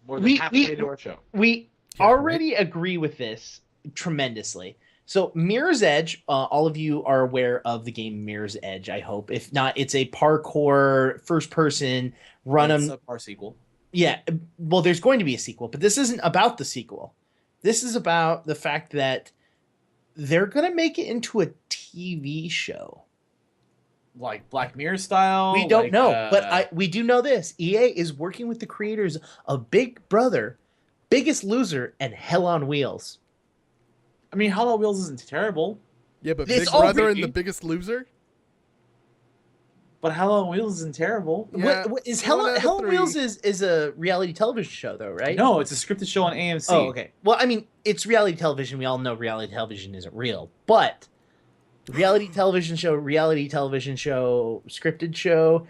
more than halfway to our show. We already agree with this tremendously. So Mirror's Edge, all of you are aware of the game Mirror's Edge, I hope. If not, it's a parkour, first-person, It's a par sequel. Yeah, well, there's going to be a sequel, but this isn't about the sequel. This is about the fact that they're going to make it into a TV show. Like Black Mirror style? We don't know, but we do know this. EA is working with the creators of Big Brother, Biggest Loser, and Hell on Wheels. I mean, Hell on Wheels isn't terrible, Yeah, but It's Big all Brother and freaky. The Biggest Loser. but Hell on Wheels isn't terrible. Yeah, What is one out of Hell on three. Wheels is a reality television show though, right? No, it's a scripted show on Oh, AMC. okay. Well, I mean, it's reality television. We all know reality television isn't real, but reality television show, scripted show.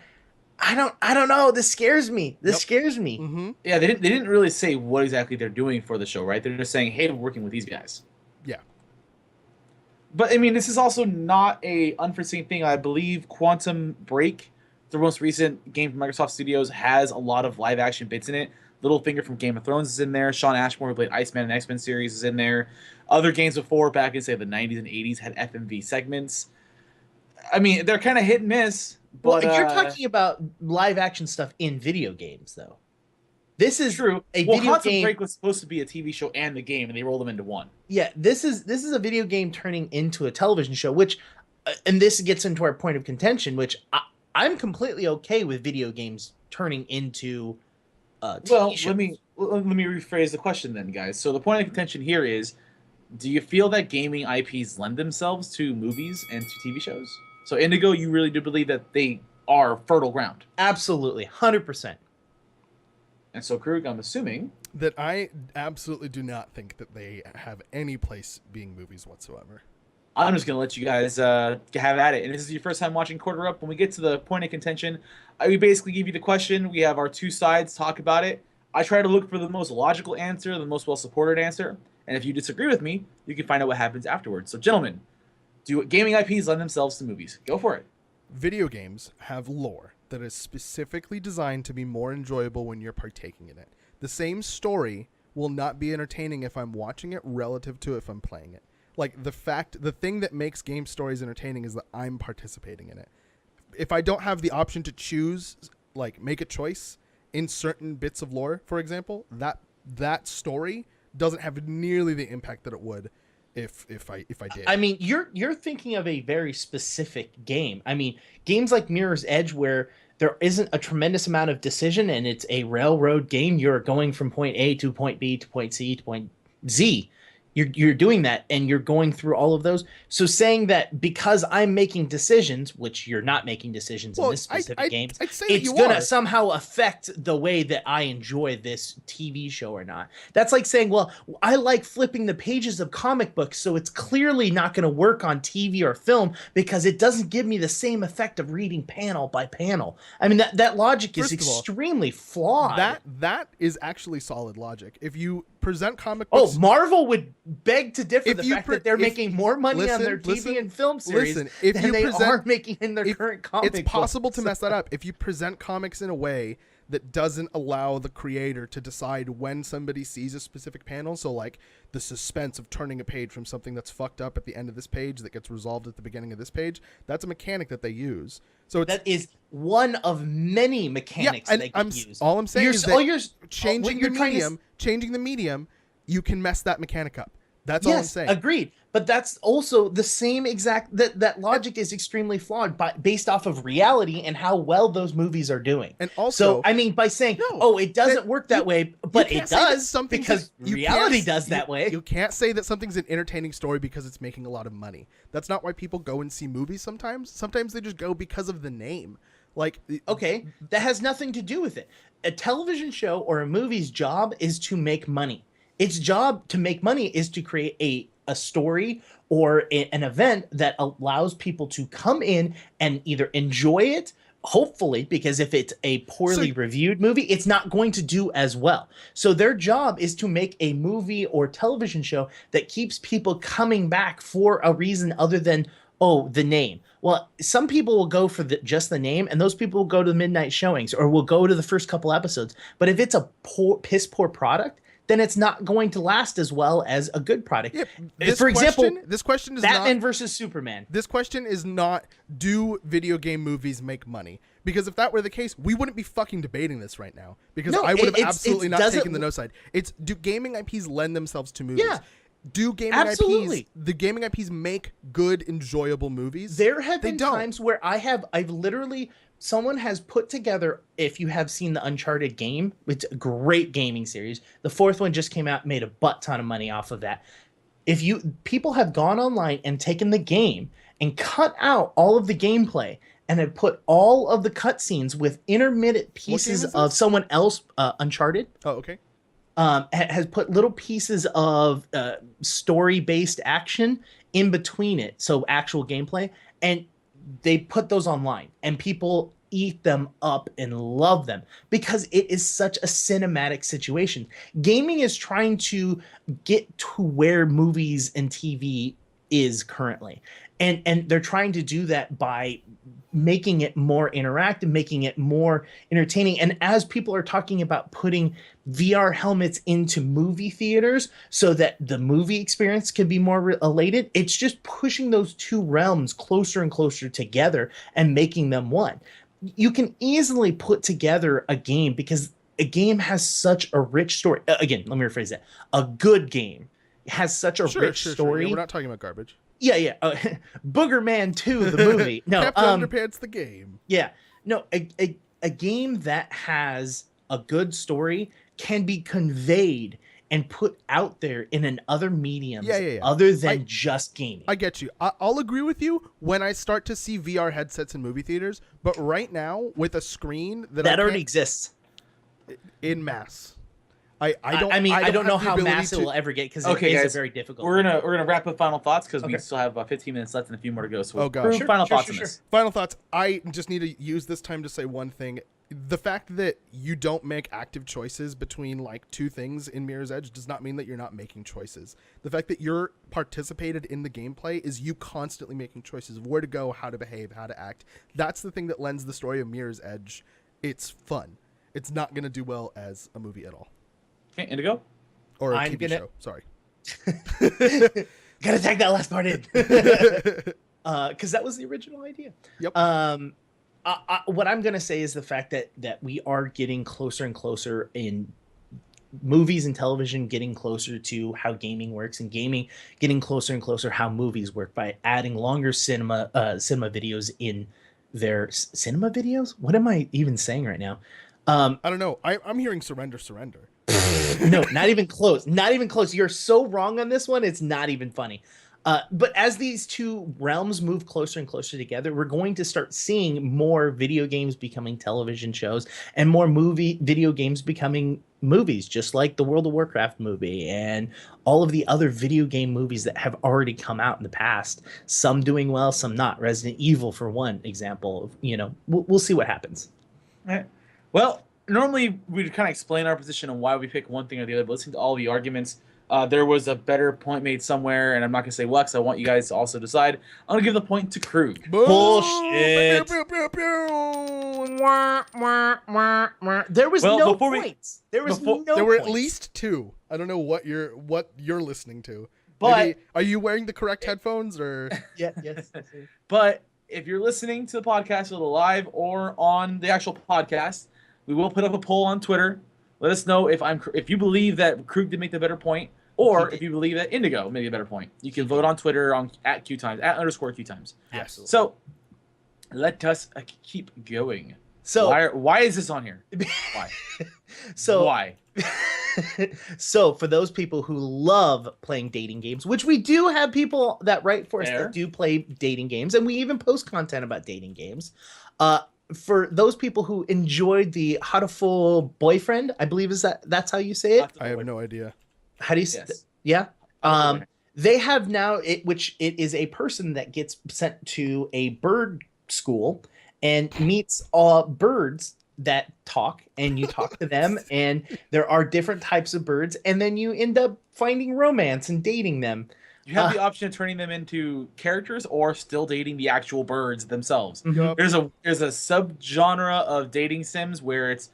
I don't know. This scares me. This Yep. scares me. Mm-hmm. Yeah, they didn't really say what exactly they're doing for the show, right? They're just saying, hey, we're working with these guys. Yeah. But I mean, this is also not a unforeseen thing. I believe Quantum Break, the most recent game from Microsoft Studios, has a lot of live action bits in it. Littlefinger from Game of Thrones is in there. Sean Ashmore, who played Iceman in X-Men series, is in there. Other games before, back in say the 90s and 80s, had FMV segments. I mean, they're kind of hit and miss. Well, But you're talking about live action stuff in video games, though. This is true. a Well, video Quantum game. Break was supposed to be a TV show and the game, and they rolled them into one. Yeah, this is a video game turning into a television show, which, and this gets into our point of contention, which I'm completely okay with video games turning into TV Well, shows. let me rephrase the question then, guys. So the point of contention here is, do you feel that gaming IPs lend themselves to movies and to TV shows? So Indigo, you really do believe that they are fertile ground. Absolutely, 100%. And so Krug, I'm assuming. That I absolutely do not think that they have any place being movies whatsoever. I'm just going to let you guys have at it. And this is your first time watching Quarter Up. When we get to the point of contention, we basically give you the question. We have our two sides talk about it. I try to look for the most logical answer, the most well-supported answer. And if you disagree with me, you can find out what happens afterwards. So, gentlemen, do gaming IPs lend themselves to movies? Go for it. Video games have lore that is specifically designed to be more enjoyable when you're partaking in it. The same story will not be entertaining if I'm watching it relative to if I'm playing it. Like the thing that makes game stories entertaining is that I'm participating in it. If I don't have the option to choose, like make a choice in certain bits of lore, for example, that story doesn't have nearly the impact that it would if I did. I mean, you're thinking of a very specific game. I mean, games like Mirror's Edge, where there isn't a tremendous amount of decision and it's a railroad game. You're going from point A to point B to point C to point Z. You're doing that and you're going through all of those. So saying that because I'm making decisions, which you're not making decisions in this specific game, I'd say that it's you going are. to somehow affect the way that I enjoy this TV show or not. That's like saying, well, I like flipping the pages of comic books, so it's clearly not going to work on TV or film because it doesn't give me the same effect of reading panel by panel. I mean, that logic is First of all, extremely flawed. That is actually solid logic. If you present comic books, Marvel would beg to differ If the you fact that they're making more money on their TV and film series if than you they present- are making in their current comic it's possible books. to mess that up if you present comics in a way that doesn't allow the creator to decide when somebody sees a specific panel. So like the suspense of turning a page from something that's fucked up at the end of this page that gets resolved at the beginning of this page, that's a mechanic that they use. So it's, That is one of many mechanics and they can use. all I'm saying is that all you're, changing what you're trying to the medium, you can mess that mechanic up. That's all I'm Yes, saying. agreed. But that's also the same exact that logic is extremely flawed based off of reality and how well those movies are doing. And also, so I mean, by saying, No, "Oh, it doesn't that work that you- way," but you it can't say that does something's because you reality can't- does that you- way. You can't say that something's an entertaining story because it's making a lot of money. That's not why people go and see movies sometimes. Sometimes they just go because of the name. Like, Okay, that has nothing to do with it. A television show or a movie's job is to make money. Its job to make money is to create a story or an event that allows people to come in and either enjoy it, hopefully, because if it's a poorly reviewed movie, it's not going to do as well. So their job is to make a movie or television show that keeps people coming back for a reason other than, oh, the name. Well, some people will go for just the name, and those people will go to the midnight showings or will go to the first couple episodes. But if it's a piss poor product, then it's not going to last as well as a good product. Yeah, For example, this question is Batman not, versus Superman. This question is not, do video game movies make money? Because if that were the case, we wouldn't be fucking debating this right now. Because No, I would have it's- absolutely it not doesn't- taken the no side. It's, do gaming IPs lend themselves to movies? Yeah. Do gaming Absolutely. the gaming IPs make good, enjoyable movies? There have They been don't. times where I've literally, someone has put together, if you have seen the Uncharted game, it's a great gaming series. The fourth one just came out, made a butt ton of money off of that. if you people have gone online and taken the game and cut out all of the gameplay and have put all of the cutscenes with intermittent pieces is of this? someone else, Uncharted, Oh, okay. has put little pieces of story-based action in between it, so actual gameplay, and they put those online, and people eat them up and love them because it is such a cinematic situation. Gaming is trying to get to where movies and TV is currently, and they're trying to do that by making it more interactive, making it more entertaining. And as people are talking about putting VR helmets into movie theaters so that the movie experience can be more related, it's just pushing those two realms closer and closer together and making them one. You can easily put together a game because a game has such a rich story. Again, let me rephrase that. A good game has such a rich story. Yeah, we're not talking about garbage. Yeah. Booger Man 2, the movie. No, Captain Underpants, the game. yeah. No, a game that has a good story can be conveyed and put out there in an other mediums other than just gaming. I get you. I'll agree with you when I start to see VR headsets in movie theaters, but right now with a screen that already exists in mass. I don't know how massive it will ever get because it is very difficult. We're gonna wrap up final thoughts because we still have about 15 minutes left and a few more to go. So final thoughts on this. Final thoughts. I just need to use this time to say one thing. The fact that you don't make active choices between like two things in Mirror's Edge does not mean that you're not making choices. The fact that you're participated in the gameplay is you constantly making choices of where to go, how to behave, how to act. That's the thing that lends the story of Mirror's Edge. It's fun. It's not going to do well as a movie at all. Okay, Indigo? Or a TV show. Sorry. Gotta tag that last part in. Because that was the original idea. Yep. What I'm going to say is the fact that we are getting closer and closer in movies and television, getting closer to how gaming works, and gaming getting closer and closer how movies work by adding longer cinema videos in their cinema videos. What am I even saying right now? I don't know. I'm hearing surrender. No, not even close. Not even close. You're so wrong on this one. It's not even funny. But as these two realms move closer and closer together, we're going to start seeing more video games becoming television shows and more video games becoming movies, just like the World of Warcraft movie and all of the other video game movies that have already come out in the past. Some doing well, some not. Resident Evil, for one example. We'll see what happens. All right. Well, normally we'd kind of explain our position on why we pick one thing or the other, but listening to all the arguments, there was a better point made somewhere, and I'm not going to say what, because I want you guys to also decide. I'm going to give the point to Croog. Bullshit. There was no points. There were at least two. I don't know what you're listening to. But maybe, are you wearing the correct headphones or? Yeah, yes. But if you're listening to the podcast either live or on the actual podcast, we will put up a poll on Twitter. Let us know if you believe that Croog did make the better point, or if you believe that Indigo made a better point. You can vote on Twitter at @QTimes, @_QTimes. Absolutely. So let us keep going. So why is this on here? Why? Why? So for those people who love playing dating games, which we do have people that write for us that do play dating games, and we even post content about dating games. For those people who enjoyed the How to Fool Boyfriend, I believe that's how you say it. I have no idea. How do you say? Yeah. They have now which it is a person that gets sent to a bird school and meets birds that talk, and you talk to them, and there are different types of birds, and then you end up finding romance and dating them. You have the option of turning them into characters or still dating the actual birds themselves. Yep. There's a subgenre of dating sims where it's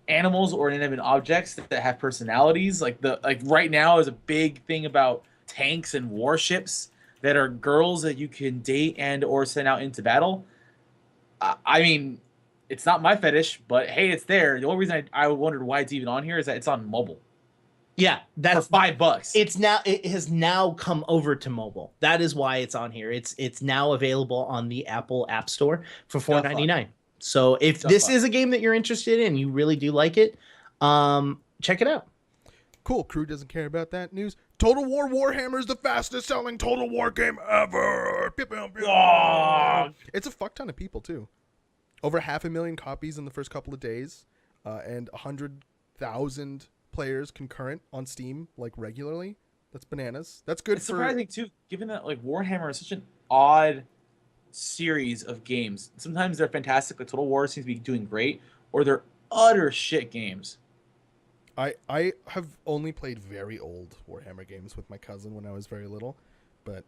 animals or inanimate objects that have personalities. Like right now is a big thing about tanks and warships that are girls that you can date and or send out into battle. I mean, it's not my fetish, but hey, it's there. The only reason I wondered why it's even on here is that it's on mobile. Yeah, that's for $5. It has now come over to mobile. That is why it's on here. It's now available on the Apple App Store for $4.99. So if this is a game that you're interested in, you really do like it, check it out. Cool. Crew doesn't care about that news. Total War Warhammer is the fastest selling Total War game ever. Pew, pew, pew. It's a fuck ton of people too. Over 500,000 copies in the first couple of days, and 100,000 players concurrent on Steam like regularly. That's bananas. That's good. It's surprising too, given that like Warhammer is such an odd series of games. Sometimes they're fantastic, like Total War seems to be doing great, or they're utter shit games. I have only played very old Warhammer games with my cousin when I was very little, but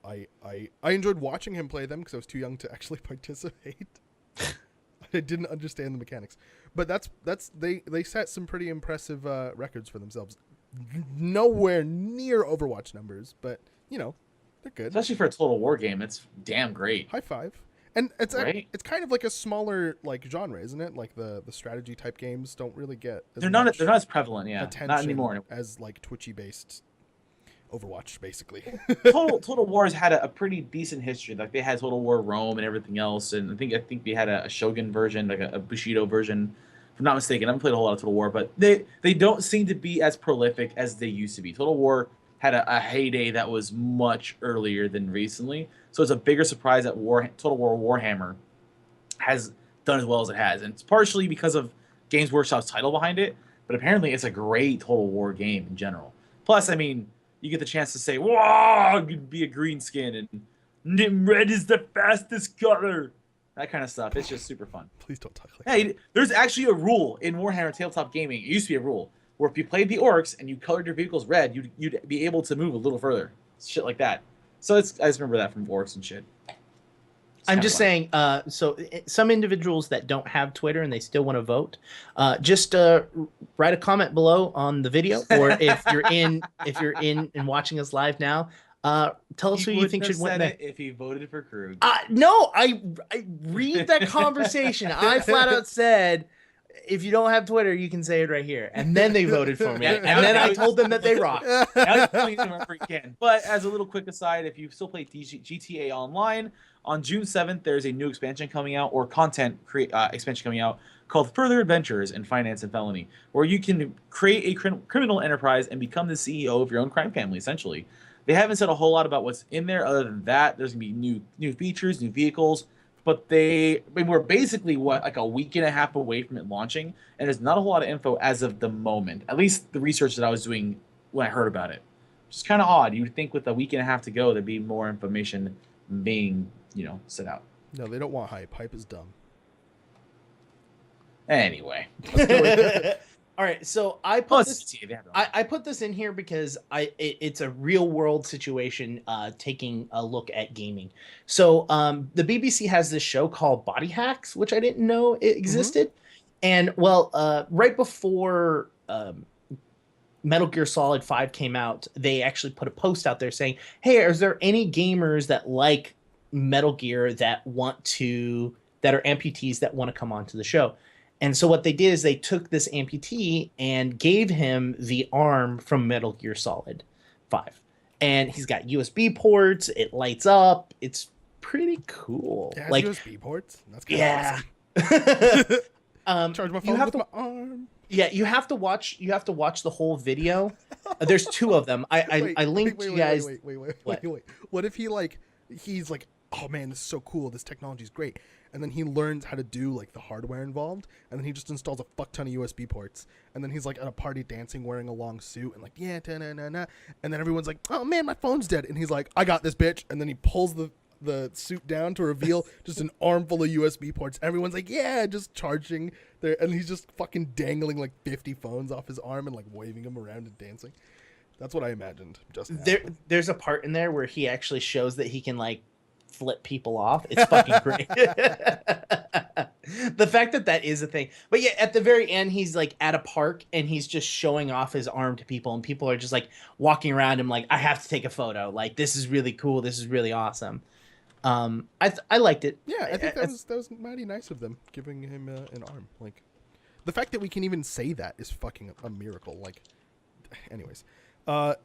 I enjoyed watching him play them because I was too young to actually participate. I didn't understand the mechanics, but they set some pretty impressive records for themselves. Nowhere near Overwatch numbers, but you know they're good. Especially for a Total War game, it's damn great. High five. And it's Right? it's kind of like a smaller like genre, isn't it? Like the strategy type games don't really get as They're much not as prevalent, yeah. attention Not anymore. as like Twitchy based Overwatch, basically. Total War has had a pretty decent history. Like they had Total War Rome and everything else, and I think we had a Shogun version, like a Bushido version. If I'm not mistaken, I haven't played a whole lot of Total War, but they don't seem to be as prolific as they used to be. Total War had a heyday that was much earlier than recently, so it's a bigger surprise that Total War Warhammer has done as well as it has, and it's partially because of Games Workshop's title behind it, but apparently it's a great Total War game in general. Plus, I mean, you get the chance to say, "Wow, you could be a green skin," and red is the fastest color. That kind of stuff. It's just super fun. Please don't talk like Hey, there's actually a rule in Warhammer Tabletop Gaming. It used to be a rule where if you played the orcs and you colored your vehicles red, you'd be able to move a little further. Shit like that. So I just remember that from orcs and shit. I'm just saying, some individuals that don't have Twitter and they still want to vote, just write a comment below on the video, or if you're in and watching us live now, tell us who you think should win. If he voted for Krug. No, I read that converstion. I flat out said, if you don't have Twitter, you can say it right here. And then they voted for me. And then I told them that they rock. But as a little quick aside, if you still play GTA Online, on June 7th, there's a new expansion coming out, or content expansion coming out, called Further Adventures in Finance and Felony, where you can create a criminal enterprise and become the CEO of your own crime family, essentially. They haven't said a whole lot about what's in there other than that. There's going to be new features, new vehicles, but we're basically, like a week and a half away from it launching, and there's not a whole lot of info as of the moment, at least the research that I was doing when I heard about it. Which is kind of odd. You'd think with a week and a half to go, there'd be more information being, set out. No, they don't want hype. Hype is dumb. Anyway. All right, so I put this in here because it's a real world situation, taking a look at gaming. So the BBC has this show called Body Hacks, which I didn't know it existed. And right before Metal Gear Solid 5 came out, they actually put a post out there saying, "Hey, is there any gamers that like Metal Gear that are amputees that want to come onto the show?" And so what they did is they took this amputee and gave him the arm from Metal Gear Solid 5. And he's got USB ports. It lights up. It's pretty cool. It has USB ports? That's kind of awesome. Charge my phone with my arm. Yeah, you have to watch the whole video. There's two of them. I linked you guys. Wait. What if he's like, "Oh man, this is so cool. This technology is great." And then he learns how to do like the hardware involved, and then he just installs a fuck ton of USB ports, and then he's like at a party dancing wearing a long suit and like, yeah, na-na-na-na. And then everyone's like, "Oh man, my phone's dead," and he's like, "I got this, bitch." And then he pulls the suit down to reveal just an armful of USB ports. Everyone's like, "Yeah," just charging there, and he's just fucking dangling like 50 phones off his arm and like waving them around and dancing. That's what I imagined just now. There's a part in there where he actually shows that he can like flip people off. It's fucking great. The fact that is a thing. But yeah, at the very end, he's like at a park and he's just showing off his arm to people, and people are just like walking around him like, "I have to take a photo. Like, this is really cool. This is really awesome." I liked it. Yeah, I think that was mighty nice of them, giving him an arm. Like, the fact that we can even say that is fucking a miracle. Like, anyways, the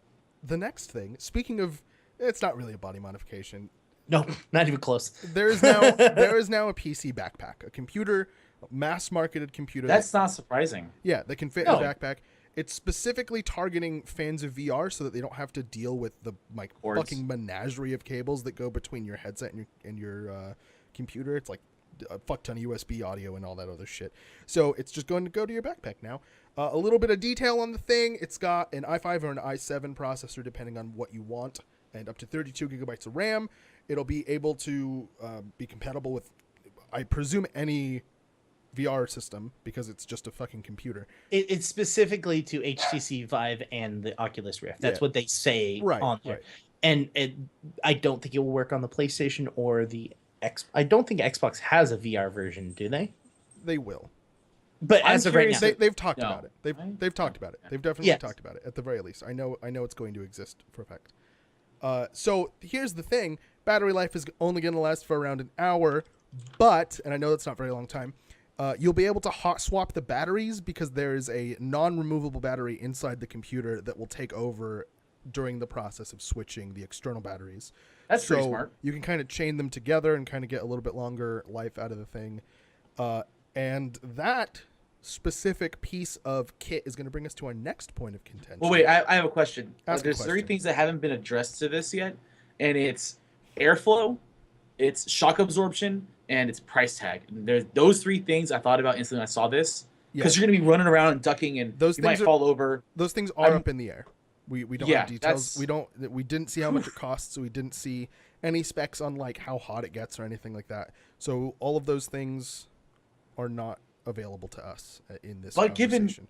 next thing. Speaking of, it's not really a body modification. No, not even close. There is now a PC backpack, a mass marketed computer. That's not surprising. Yeah, that can fit in a backpack. It's specifically targeting fans of VR so that they don't have to deal with the like Cords. fucking menagerie of cables that go between your headset and your computer. It's like a fuck ton of USB audio and all that other shit. So it's just going to go to your backpack now. A little bit of detail on the thing. It's got an i5 or an i7 processor, depending on what you want, and up to 32 gigabytes of RAM. It'll be able to be compatible with, I presume, any VR system because it's just a fucking computer. It's specifically to HTC Vive and the Oculus Rift. That's what they say on there. Right. And I don't think it will work on the PlayStation or the X. I don't think Xbox has a VR version, do they? They will. But as of right now, they've talked about it. They've talked about it. They've definitely talked about it at the very least. I know it's going to exist for a fact. So here's the thing: battery life is only going to last for around an hour, but, and I know that's not a very long time. You'll be able to hot swap the batteries because there is a non-removable battery inside the computer that will take over during the process of switching the external batteries. That's pretty smart. You can kind of chain them together and kind of get a little bit longer life out of the thing. And that specific piece of kit is going to bring us to our next point of contention. Well, wait, I have a question. Ask a There's question. 3 things that haven't been addressed to this yet, and it's airflow, it's shock absorption, and it's price tag. And there's those 3 things I thought about instantly when I saw this, because you're going to be running around and ducking, and you might fall over. Those things are up in the air. We don't have details. That's... We didn't see how much it costs, so we didn't see any specs on like how hot it gets or anything like that. So all of those things are not available to us in this conversation.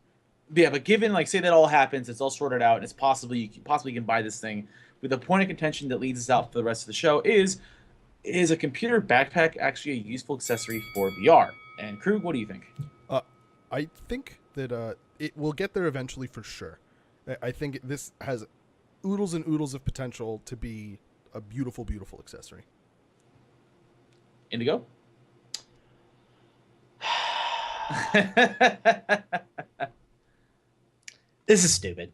But given like, say that all happens, it's all sorted out, and it's possibly you can buy this thing. With the point of contention that leads us out for the rest of the show is a computer backpack actually a useful accessory for VR? And Croog, what do you think? I think that it will get there eventually for sure. I think this has oodles and oodles of potential to be a beautiful, beautiful accessory. Indigo? This is stupid.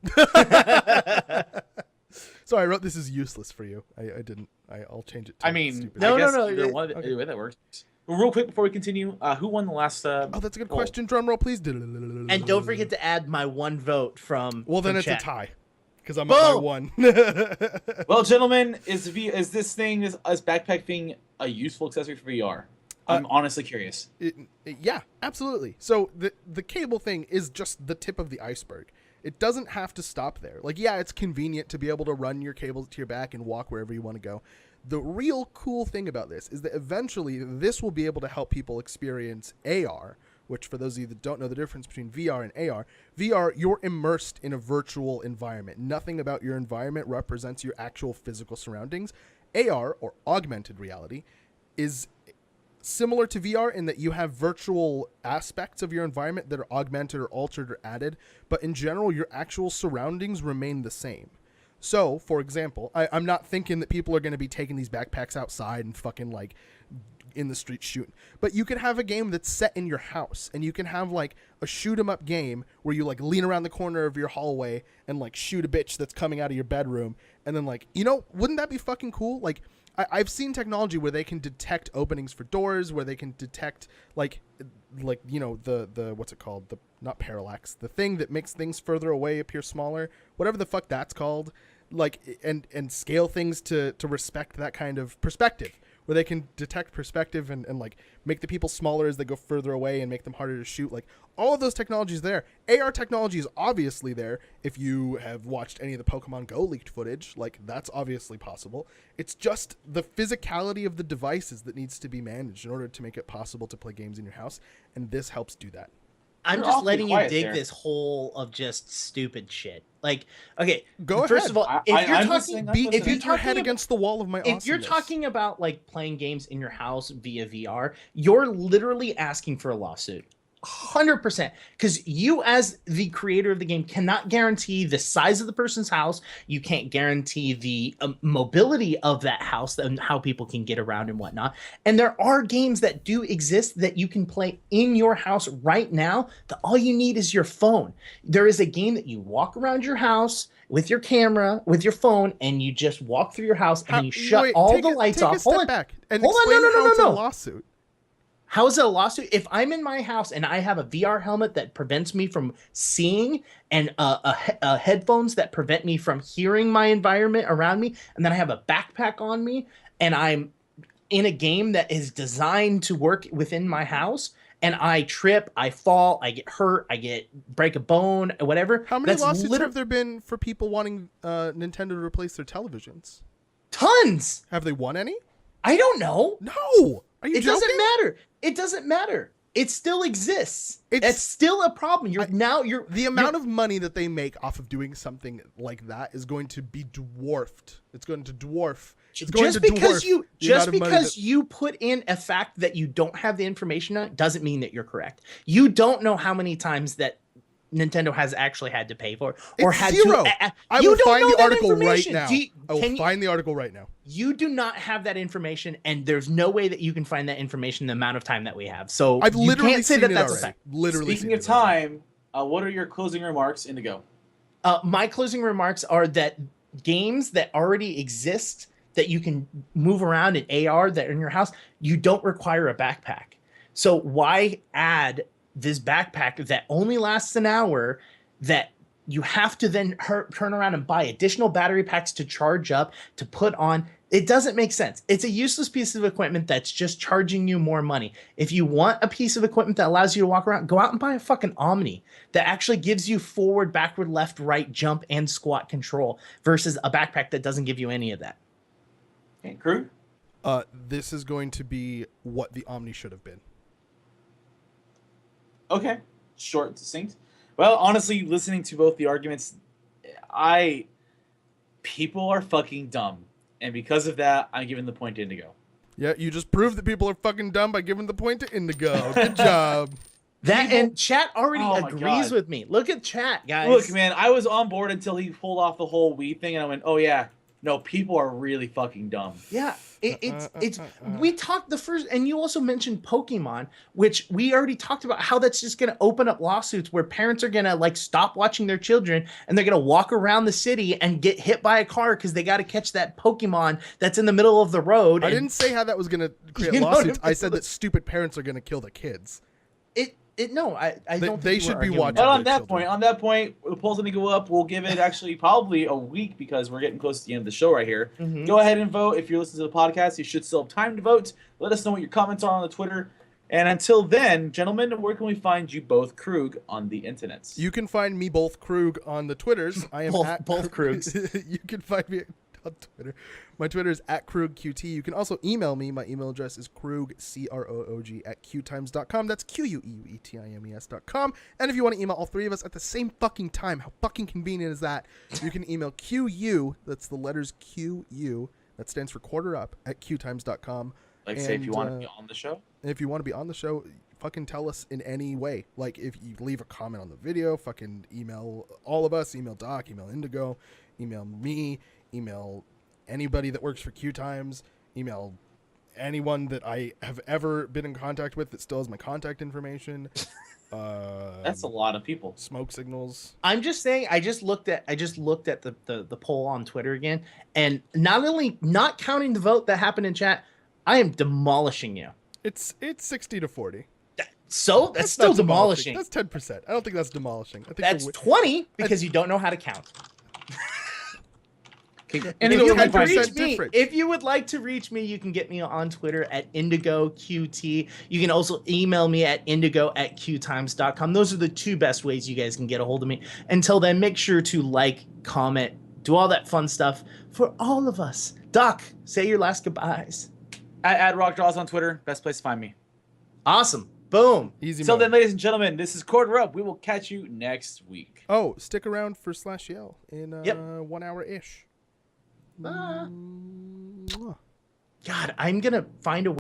So I wrote this is useless for you. I didn't. I'll change it to stupid. No. Either way that works. Well, real quick before we continue, who won the last oh, that's a good question. Drum roll, please. And don't forget to add my 1 vote from Well, then from it's chat. a tie. Because I'm at my 1. Well, gentlemen, is this backpack thing a useful accessory for VR? I'm honestly curious. Yeah, absolutely. So the cable thing is just the tip of the iceberg. It doesn't have to stop there. Like, yeah, it's convenient to be able to run your cables to your back and walk wherever you want to go. The real cool thing about this is that eventually this will be able to help people experience AR, which for those of you that don't know the difference between VR and AR, VR, you're immersed in a virtual environment. Nothing about your environment represents your actual physical surroundings. AR, or augmented reality, is similar to VR in that you have virtual aspects of your environment that are augmented or altered or added, but in general, your actual surroundings remain the same. So, for example, I'm not thinking that people are going to be taking these backpacks outside and fucking like in the street shooting. But you can have a game that's set in your house, and you can have like a shoot 'em up game where you like lean around the corner of your hallway and like shoot a bitch that's coming out of your bedroom, and then like, wouldn't that be fucking cool? Like, I've seen technology where they can detect openings for doors, where they can detect like the what's it called? The not parallax, the thing that makes things further away appear smaller, whatever the fuck that's called. Like and scale things to respect that kind of perspective, where they can detect perspective and like make the people smaller as they go further away and make them harder to shoot. Like, all of those technologies there. AR technology is obviously there. If you have watched any of the Pokemon Go leaked footage, like, that's obviously possible. It's just the physicality of the devices that needs to be managed in order to make it possible to play games in your house, and this helps do that. I'm just letting you dig this hole of just stupid shit. Like, okay, go ahead. First of all, if you're beat your head against the wall of my awesomeness. If you're talking about like playing games in your house via VR, you're literally asking for a lawsuit. 100%, because you as the creator of the game cannot guarantee the size of the person's house. You can't guarantee the mobility of that house and how people can get around and whatnot. And there are games that do exist that you can play in your house right now, that all you need is your phone. There is a game that you walk around your house with your camera, with your phone, and you just walk through your house and then you shut all the lights off. Hold on, back and hold on, no. Lawsuit. How is it a lawsuit? If I'm in my house and I have a VR helmet that prevents me from seeing and headphones that prevent me from hearing my environment around me, and then I have a backpack on me and I'm in a game that is designed to work within my house and I trip, I fall, I get hurt, break a bone, whatever. How many lawsuits have there been for people wanting Nintendo to replace their televisions? Tons. Have they won any? I don't know. No. Are you It joking? doesn't matter. It doesn't matter. It still exists. It's still a problem. The amount of money that they make off of doing something like that is going to be dwarfed. It's going to dwarf. Just because you put in a fact that you don't have the information on doesn't mean that you're correct. You don't know how many times that Nintendo has actually had to pay for it or it's had zero. to. I will find the article right now. I will find the article right now. You do not have that information, and there's no way that you can find that information in the amount of time that we have. So I've literally can't say seen that it that's already. a fact. Literally. Speaking of time, what are your closing remarks? Indigo. My closing remarks are that games that already exist that you can move around in AR that are in your house, you don't require a backpack. So why add this backpack that only lasts an hour that you have to then turn around and buy additional battery packs to charge up, to put on? It doesn't make sense. It's a useless piece of equipment that's just charging you more money. If you want a piece of equipment that allows you to walk around, go out and buy a fucking Omni that actually gives you forward, backward, left, right, jump, and squat control versus a backpack that doesn't give you any of that. Okay, Croog? This is going to be what the Omni should have been. Okay. Short and succinct. Well, honestly, listening to both the arguments, people are fucking dumb. And because of that, I'm giving the point to Indigo. Yeah, you just proved that people are fucking dumb by giving the point to Indigo. Good job. And chat already agrees with me. Look at chat, guys. Look, man, I was on board until he pulled off the whole Wii thing, and I went, oh, yeah. No, people are really fucking dumb. Yeah, we talked the first, and you also mentioned Pokemon, which we already talked about how that's just going to open up lawsuits where parents are going to like stop watching their children and they're going to walk around the city and get hit by a car because they got to catch that Pokemon that's in the middle of the road. I didn't say how that was going to create lawsuits. I said that stupid parents are going to kill the kids. I don't. They should be watching. But on that point, the poll's gonna go up. We'll give it actually probably a week because we're getting close to the end of the show right here. Mm-hmm. Go ahead and vote. If you're listening to the podcast, you should still have time to vote. Let us know what your comments are on the Twitter. And until then, gentlemen, where can we find you both, Croog, on the internets? You can find me both Croog on the Twitters. I am both Croogs. You can find me on Twitter. My Twitter is @CroogQT. You can also email me. My email address is Croog, CROOG, @QTimes.com. That's QUEUETIMES.com. And if you want to email all three of us at the same fucking time, how fucking convenient is that? You can email QU, that's the letters QU, that stands for quarter up, @QTimes.com. Like, say, if you want to be on the show? If you want to be on the show, fucking tell us in any way. Like, if you leave a comment on the video, fucking email all of us. Email Dahk, email Indigo, email me, email anybody that works for Q Times, email anyone that I have ever been in contact with that still has my contact information. That's a lot of people. Smoke signals. I'm just saying, I just looked at the poll on Twitter again, and not counting the vote that happened in chat, I am demolishing you. It's 60-40. So that's still demolishing. That's 10%. I don't think that's demolishing. I think that's 20 because you don't know how to count. And if you would like to reach me, you can get me on Twitter at IndigoQT. You can also email me at indigo@qtimes.com. Those are the two best ways you guys can get a hold of me. Until then, make sure to like, comment, do all that fun stuff for all of us. Dahk, say your last goodbyes. At @RockDraws on Twitter. Best place to find me. Awesome. Boom. Easy. So then, ladies and gentlemen, this is Quarter Up. We will catch you next week. Oh, stick around for /Yell in 1 hour-ish. God, I'm going to find a way.